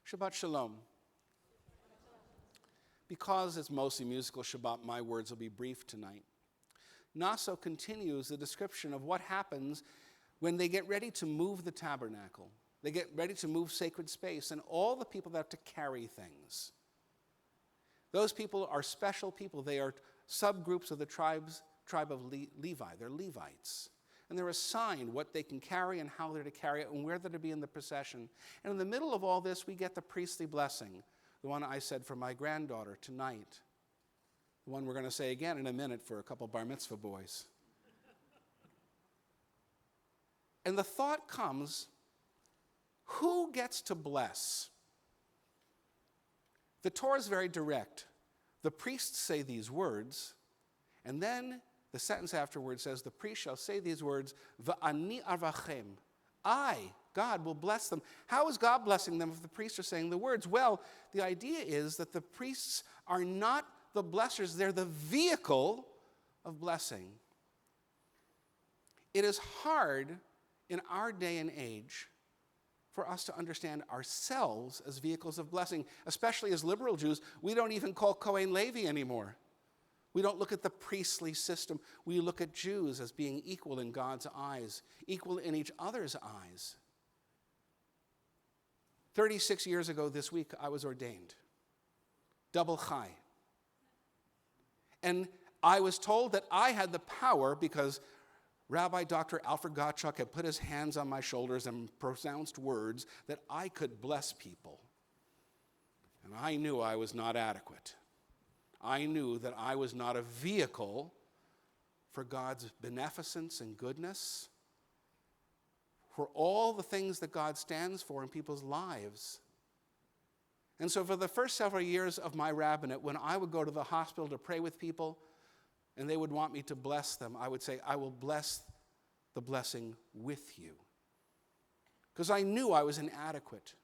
Shabbat Shalom. Because it's mostly musical Shabbat, my words will be brief tonight. Naso continues the description of what happens when they get ready to move the tabernacle. They get ready to move sacred space, and all the people that have to carry things. Those people are special people. They are subgroups of the tribe of Levi. They're Levites. And they're assigned what they can carry and how they're to carry it and where they're to be in the procession. And in the middle of all this, we get the priestly blessing, the one I said for my granddaughter tonight, the one we're going to say again in a minute for a couple bar mitzvah boys. And the thought comes, who gets to bless? The Torah is very direct. The priests say these words, and then the sentence afterwards says, the priest shall say these words, V'ani avachem. I, God, will bless them. How is God blessing them if the priests are saying the words? Well, the idea is that the priests are not the blessers, they're the vehicle of blessing. It is hard in our day and age for us to understand ourselves as vehicles of blessing, especially as liberal Jews. We don't even call Kohen Levi anymore. We don't look at the priestly system. We look at Jews as being equal in God's eyes, equal in each other's eyes. 36 years ago this week, I was ordained. Double chai. And I was told that I had the power because Rabbi Dr. Alfred Gottschalk had put his hands on my shoulders and pronounced words that I could bless people. And I knew I was not adequate. I knew that I was not a vehicle for God's beneficence and goodness, for all the things that God stands for in people's lives. And so for the first several years of my rabbinate, when I would go to the hospital to pray with people and they would want me to bless them, I would say, I will bless the blessing with you. Because I knew I was inadequate.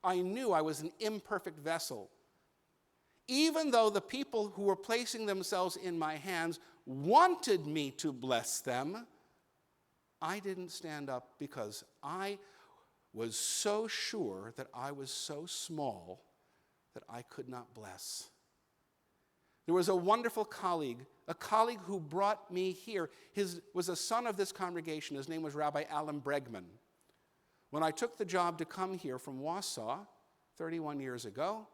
I knew I was an imperfect vessel. Even though the people who were placing themselves in my hands wanted me to bless them, I didn't stand up because I was so sure that I was so small that I could not bless. There was a wonderful colleague, a colleague who brought me here. He was a son of this congregation. His name was Rabbi Alan Bregman. When I took the job to come here from Warsaw 31 years ago,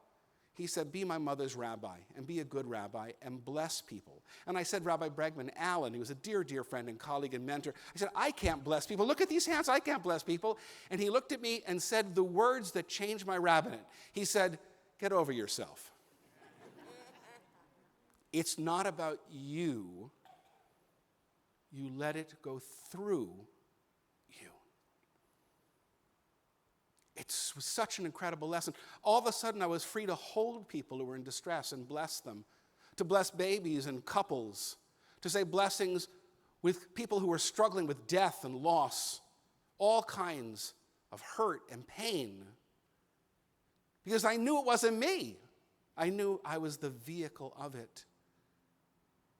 he said, be my mother's rabbi and be a good rabbi and bless people. And I said, Rabbi Bregman, Alan, he was a dear, dear friend and colleague and mentor. I said, I can't bless people. Look at these hands. I can't bless people. And he looked at me and said the words that changed my rabbinate. He said, get over yourself. It's not about you. You let it go through you. It was such an incredible lesson. All of a sudden, I was free to hold people who were in distress and bless them, to bless babies and couples, to say blessings with people who were struggling with death and loss, all kinds of hurt and pain. Because I knew it wasn't me. I knew I was the vehicle of it.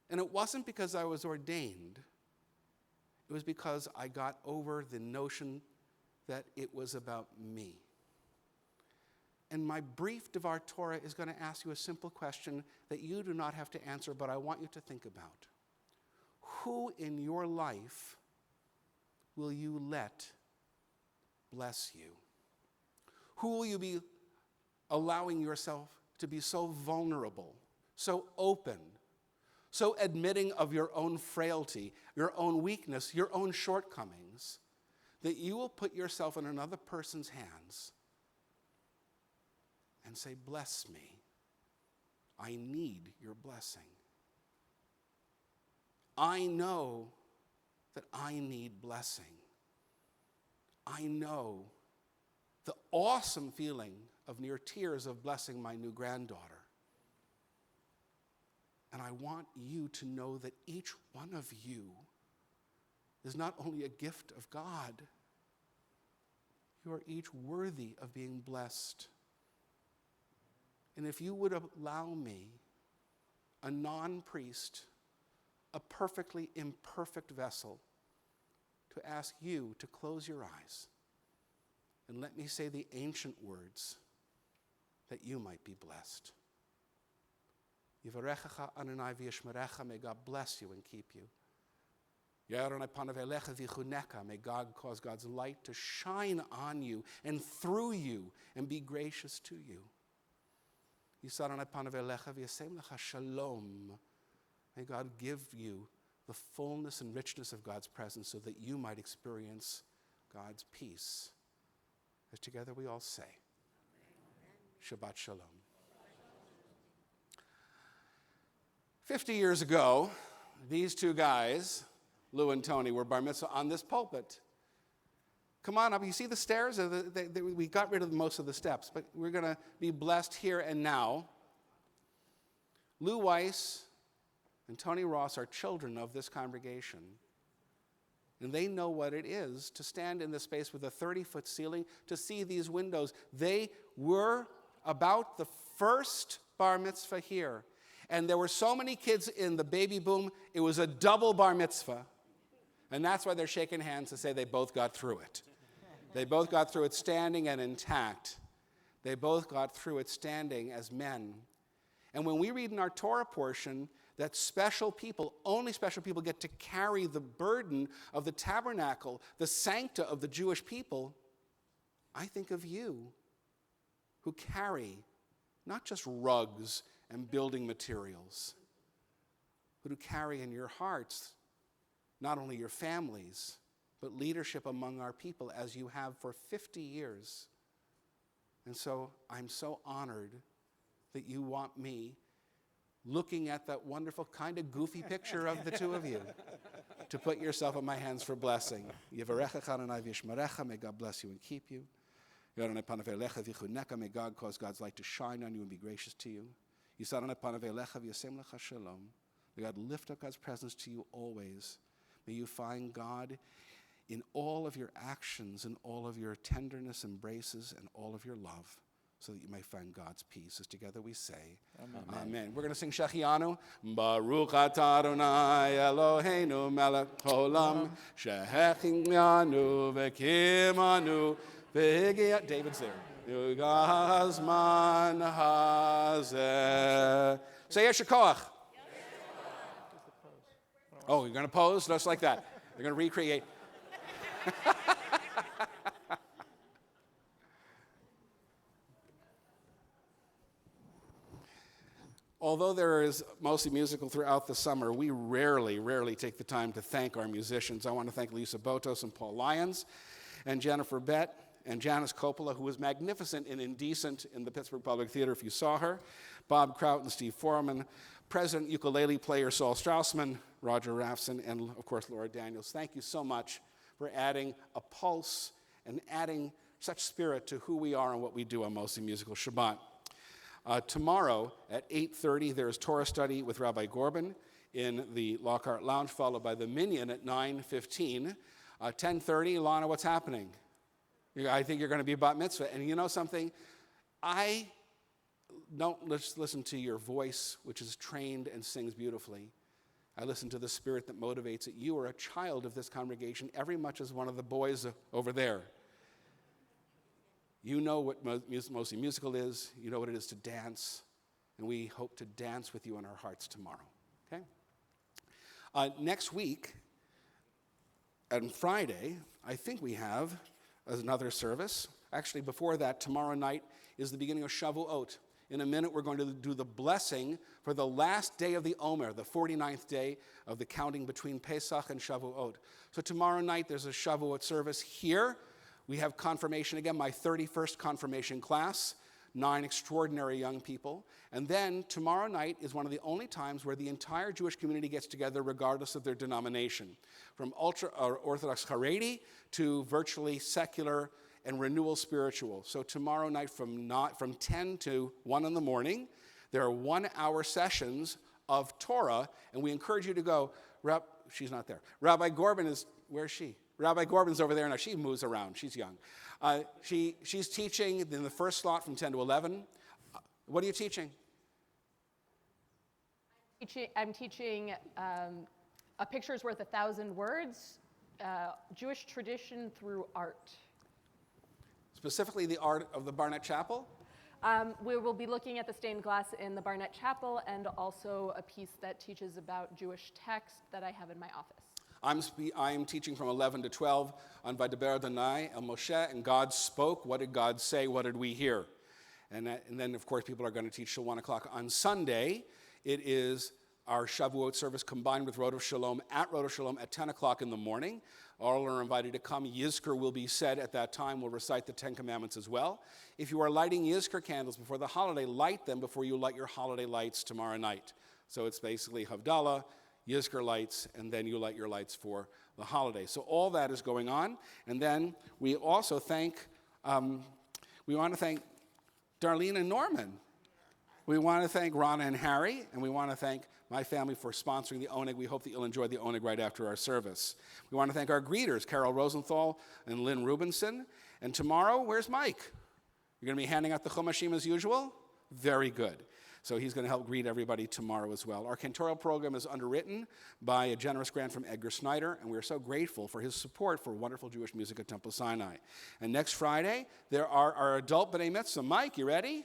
And it wasn't because I was ordained. It was because I got over the notion that it was about me. And my brief Devar Torah is going to ask you a simple question that you do not have to answer, but I want you to think about. Who in your life will you let bless you? Who will you be allowing yourself to be so vulnerable, so open, so admitting of your own frailty, your own weakness, your own shortcomings, that you will put yourself in another person's hands and say, bless me. I need your blessing. I know that I need blessing. I know the awesome feeling of near tears of blessing my new granddaughter. And I want you to know that each one of you is not only a gift of God, you are each worthy of being blessed. And if you would allow me, a non-priest, a perfectly imperfect vessel, to ask you to close your eyes and let me say the ancient words that you might be blessed. Yivarechecha Adonai v'yishmerecha, may God bless you and keep you. May God cause God's light to shine on you and through you and be gracious to you. May God give you the fullness and richness of God's presence so that you might experience God's peace. As together we all say, Shabbat Shalom. 50 years ago, these two guys, Lou and Tony, were bar mitzvah on this pulpit. Come on up. You see the stairs? We got rid of most of the steps, but we're going to be blessed here and now. Lou Weiss and Tony Ross are children of this congregation. And they know what it is to stand in this space with a 30-foot ceiling, to see these windows. They were about the first bar mitzvah here. And there were so many kids in the baby boom, it was a double bar mitzvah. And that's why they're shaking hands to say they both got through it. They both got through it standing and intact. They both got through it standing as men. And when we read in our Torah portion that special people, only special people get to carry the burden of the tabernacle, the sancta of the Jewish people, I think of you who carry not just rugs and building materials, but who carry in your hearts not only your families, but leadership among our people as you have for 50 years. And so I'm so honored that you want me, looking at that wonderful, kind of goofy picture of the two of you, to put yourself in my hands for blessing. Yivarechecha Adonai v'yishmerecha, may God bless you and keep you. Yodonai panav elecha v'chuneka, may God cause God's light to shine on you and be gracious to you. Yisadonai panav elecha v'yasem lecha shalom, may God lift up God's presence to you always. May you find God in all of your actions, in all of your tenderness, embraces, and all of your love, so that you may find God's peace. As together we say, Amen. We're going to sing Shechianu. Baruch atah Adonai Eloheinu melech haolam, shechianu v'kimanu v'higia. David's there. Yugazman hazeh. Say Yesher Koach. Oh, you're going to pose just like that. You're going to recreate. Although there is mostly musical throughout the summer, we rarely take the time to thank our musicians. I want to thank Lisa Botos and Paul Lyons and Jennifer Bett and Janice Coppola, who was magnificent and indecent in the Pittsburgh Public Theater if you saw her, Bob Kraut and Steve Foreman, President ukulele player Saul Straussman, Roger Rafson, and of course Laura Daniels. Thank you so much for adding a pulse and adding such spirit to who we are and what we do on Mostly Musical Shabbat. Tomorrow at 8:30, there's Torah study with Rabbi Gorbin in the Lockhart Lounge, followed by the Minyan at 9:15. 10:30, Lana, what's happening? I think you're going to be bat mitzvah. And you know something? I don't just listen to your voice, which is trained and sings beautifully. I listen to the spirit that motivates it. You are a child of this congregation every much as one of the boys over there. You know what Mostly Musical is. You know what it is to dance. And we hope to dance with you in our hearts tomorrow. Okay? Next week, on Friday, I think we have another service. Actually, before that, tomorrow night is the beginning of Shavuot. In a minute, we're going to do the blessing for the last day of the Omer, the 49th day of the counting between Pesach and Shavuot. So tomorrow night, there's a Shavuot service here. We have confirmation again, my 31st confirmation class, 9 extraordinary young people. And then tomorrow night is one of the only times where the entire Jewish community gets together regardless of their denomination, from ultra-Orthodox Haredi to virtually secular and renewal spiritual. So tomorrow night from 10 to 1 in the morning, there are 1-hour sessions of Torah, and we encourage you to go. She's not there. Rabbi Gorbin is, where's she? Rabbi Gorbin's over there now. She moves around. She's young. She's teaching in the first slot from 10 to 11. What are you teaching? I'm teaching A Picture's Worth 1,000 Words, Jewish Tradition Through Art. Specifically the art of the Barnett Chapel? We will be looking at the stained glass in the Barnett Chapel and also a piece that teaches about Jewish text that I have in my office. I'm teaching from 11 to 12 on Vaydaber Adonai El Moshe, and God spoke. What did God say? What did we hear? And then, of course, people are going to teach till 1 o'clock. On Sunday, it is our Shavuot service combined with Rosh Shalom at 10 o'clock in the morning. All are invited to come. Yizkor will be said at that time. We'll recite the 10 Commandments as well. If you are lighting Yizkor candles before the holiday, light them before you light your holiday lights tomorrow night. So it's basically Havdalah, Yizkor lights, and then you light your lights for the holiday. So all that is going on. And then we also we want to thank Darlene and Norman. We want to thank Rana and Harry, and we want to thank my family for sponsoring the Oneg. We hope that you'll enjoy the Oneg right after our service. We want to thank our greeters, Carol Rosenthal and Lynn Rubinson. And tomorrow, where's Mike? You're going to be handing out the Chumashim as usual? Very good. So he's going to help greet everybody tomorrow as well. Our cantorial program is underwritten by a generous grant from Edgar Snyder, and we're so grateful for his support for wonderful Jewish music at Temple Sinai. And next Friday, there are our adult B'nai Mitzvah. Mike, you ready?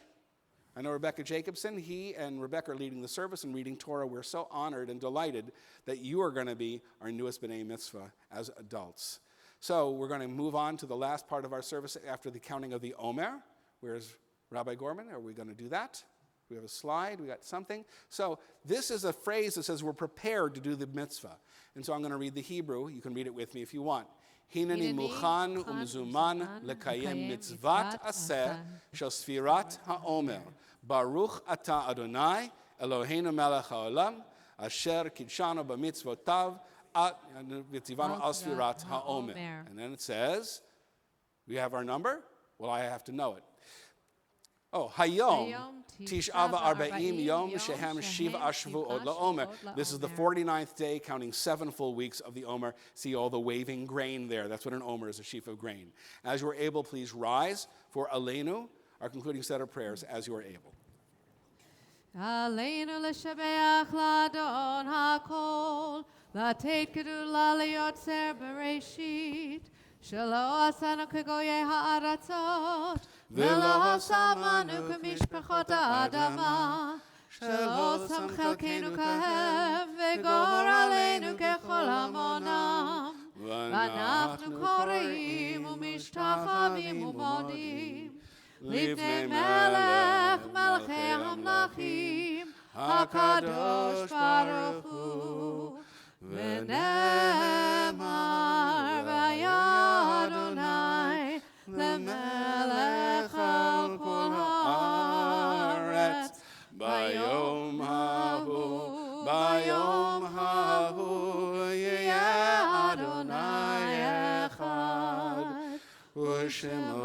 I know Rebecca Jacobson. He and Rebecca are leading the service and reading Torah. We're so honored and delighted that you are going to be our newest B'nai Mitzvah as adults. So we're going to move on to the last part of our service after the counting of the Omer. Where's Rabbi Gorman? Are we going to do that? We have a slide. We got something. So this is a phrase that says we're prepared to do the mitzvah. And so I'm going to read the Hebrew. You can read it with me if you want. Hineni muchan umzuman lekayem mitzvat aseh shel sfirat haomer. Baruch ata Adonai Eloheinu melech haolam, asher kidshanu b'mitzvotav, v'tzivanu al sfirat ha'omer. And then it says, we have our number? Well, I have to know it. Oh, Hayom Tish'ava Arba'im Yom Shehem Shiva Ashvuot LaOmer. This is the 49th day, counting 7 full weeks of the Omer. See all the waving grain there. That's what an Omer is, a sheaf of grain. As you are able, please rise for Aleinu, our concluding set of prayers, as you are able. Aleinu l'shabeach l'adon hakol, l'teit gedula l'yotzer bereshit, shelo asanu kegoyei ha'aratzot, v'lo samanu k'mishpachot ha'adama, shelo sam chelkeinu kahem, v'gor aleinu kechol hamonam, v'anachnu koreim u'mishtachavim u'modim, Livnei melech, melchei hamlachim, HaKadosh Baruch Hu, v'nemar v'yad Adonai, lemelech al kol haaretz, bayom hahu, yeh Adonai echad, U'shemo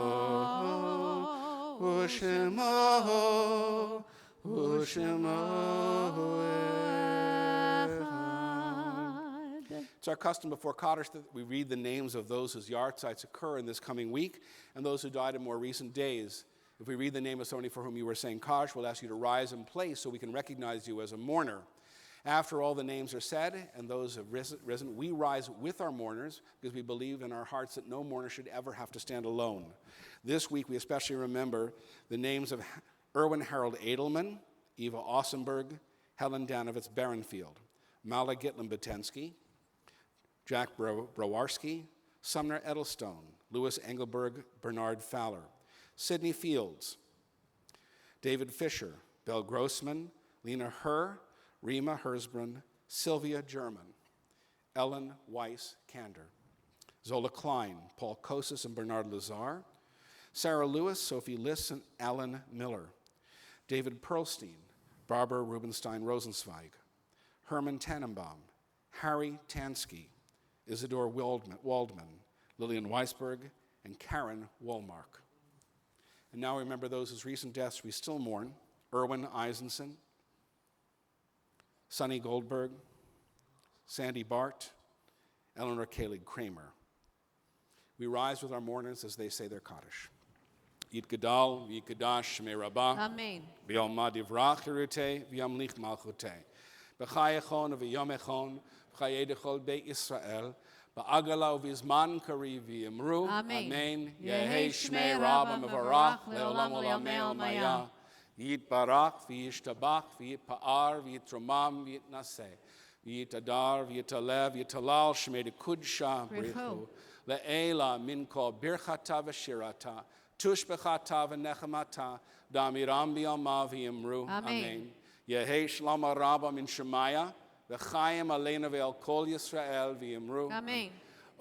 echad. It's our custom before Kaddish that we read the names of those whose yahrzeits occur in this coming week and those who died in more recent days. If we read the name of somebody for whom you were saying Kaddish, we'll ask you to rise in place so we can recognize you as a mourner. After all the names are said and those have risen, we rise with our mourners because we believe in our hearts that no mourner should ever have to stand alone. This week, we especially remember the names of Erwin Harold Edelman, Eva Ossenberg, Helen Danovitz Berenfield, Mala Gitlin Betensky, Jack Browarski, Sumner Edelstone, Louis Engelberg, Bernard Fowler, Sidney Fields, David Fisher, Belle Grossman, Lena Herr, Rima Hersbrun, Sylvia German, Ellen Weiss Kander, Zola Klein, Paul Kosis and Bernard Lazar, Sarah Lewis, Sophie Liss, and Alan Miller, David Perlstein, Barbara Rubenstein Rosenzweig, Herman Tannenbaum, Harry Tansky, Isidore Waldman, Lillian Weisberg, and Karen Wollmark. And now remember those whose recent deaths we still mourn: Erwin Eisenson, Sonny Goldberg, Sandy Bart, Eleanor Kalig Kramer. We rise with our mourners as they say their Kaddish. Yit Gadal, Yit Gadash, Shmei Rabbah. Amen. V'yom Madivrach Yerutei, v'yom Lich Malchutei. B'chayechon, v'yom echon, v'chayedechol Beit Yisrael, b'agala v'izman kari v'yimru. Amen. Amen. Yehei Shmei Rabbah Mevarach, le'olam olamei almaya. Yit Barak, v'yishtabach, v'yitpa'ar, v'yitromam, v'yitnaseh. V'yitadar, v'yitalev, v'yitalal, Shmei Kudsha, Brichu. Le'ela minko birchata v'shirata, tushbechata v'nechamata, damiram b'yama v'yimru. Amen. Yehei shlama rabba min shemaya, v'chayim aleina ve'el kol Yisrael v'yimru. Amen.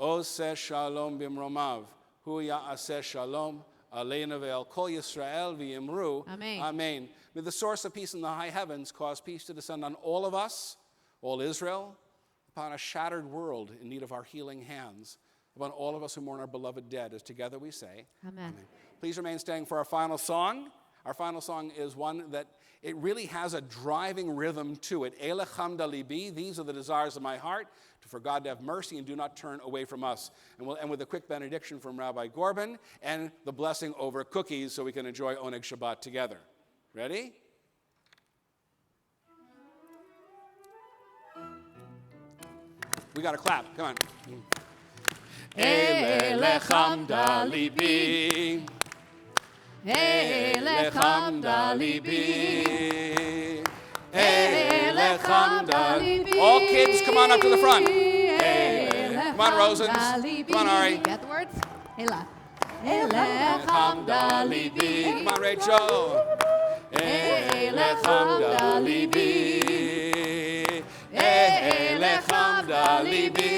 Oseh shalom b'mromav, hu ya'aseh shalom, aleina ve'el kol Yisrael v'yimru. Amen. Amen. May the source of peace in the high heavens cause peace to descend on all of us, all Israel, upon a shattered world in need of our healing hands, upon all of us who mourn our beloved dead, as together we say, Amen. Amen. Please remain standing for our final song. Our final song is one that it really has a driving rhythm to it. Elechem dalibi, these are the desires of my heart, for God to have mercy and do not turn away from us. And we'll end with a quick benediction from Rabbi Gorban and the blessing over cookies so we can enjoy Oneg Shabbat together. Ready? We got to clap. Come on. Elechem dalibi. Elechem dalibi. Elechem dalibi. All kids, come on up to the front. Come on, Rosens. Come on, Ari. Got the words? Elechem Elechem dalibi. Come on, Rachel. Elechem dalibi. Elechem dalibi.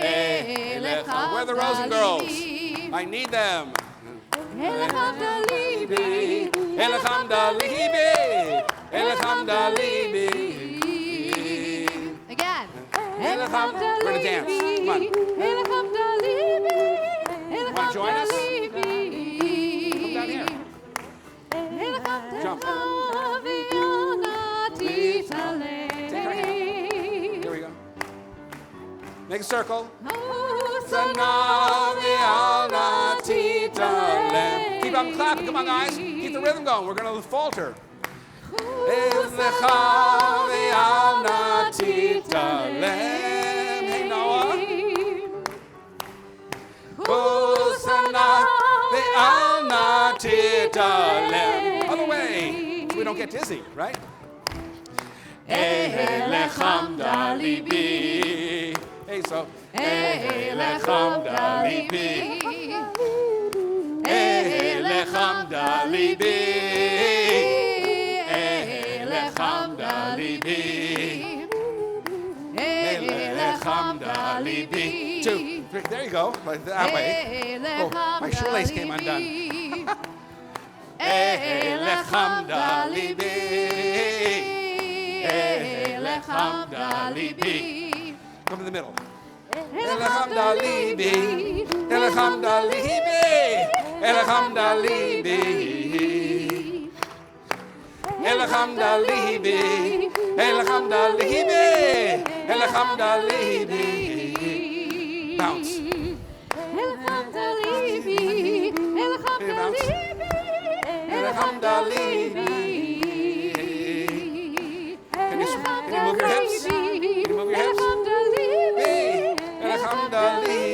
Elechem. Where are the Rosen girls? I need them. Elechem dalibi. Elechem dalibi. Elech Hamda Libi. Again. Elech Hamda. We're gonna dance. Come on. Elech Hamda Libi. Elech Wanna join Hamda us? Libi. Come down here. Elech Hamda Jump. Viona Titale. Take our hand. Here we go. Make a circle. Keep on clapping. Come on, guys. Keep the rhythm going. We're going to falter. Hey, Noah. Other way. So we don't get dizzy, right? Elech Hamda Libi. Hey, so. Elech Hamda Libi. Elech Hamda Libi. Elech Hamda Libi. Elech Hamda Libi. 2, 3. There you go. Like that way. Oh, my shoelace came undone. Elech Hamda Libi. Elech Hamda Libi. Come to the middle. Elech Hamda Libi. Elech Hamda Libi. Elech Hamda Libi. Elech Hamda Libi. Elech Hamda Libi. Elech Hamda Libi. Bounce. Elech Hamda Libi. Elech Hamda Libi. Elech Hamda Libi. Can you move your hips? Can you move your hips? Elech Hamda Libi.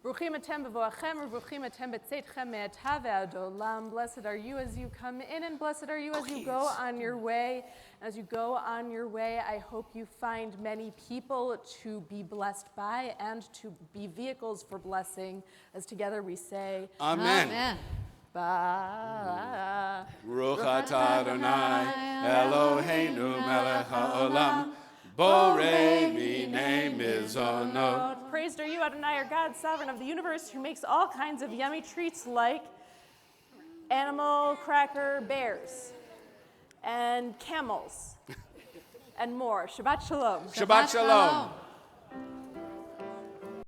Bruchim atem b'voachem, bruchim atem b'tzeitchem me'ata ve'adolam. Blessed are you as you come in, and blessed are you as you go on your way. As you go on your way, I hope you find many people to be blessed by and to be vehicles for blessing. As together we say, Amen. Amen. Ba. Baruch atah Adonai Eloheinu melech haolam borei minei mizonot. Praised are you, Adonai, our God, sovereign of the universe, who makes all kinds of yummy treats like animal cracker bears and camels and more. Shabbat shalom. Shabbat shalom.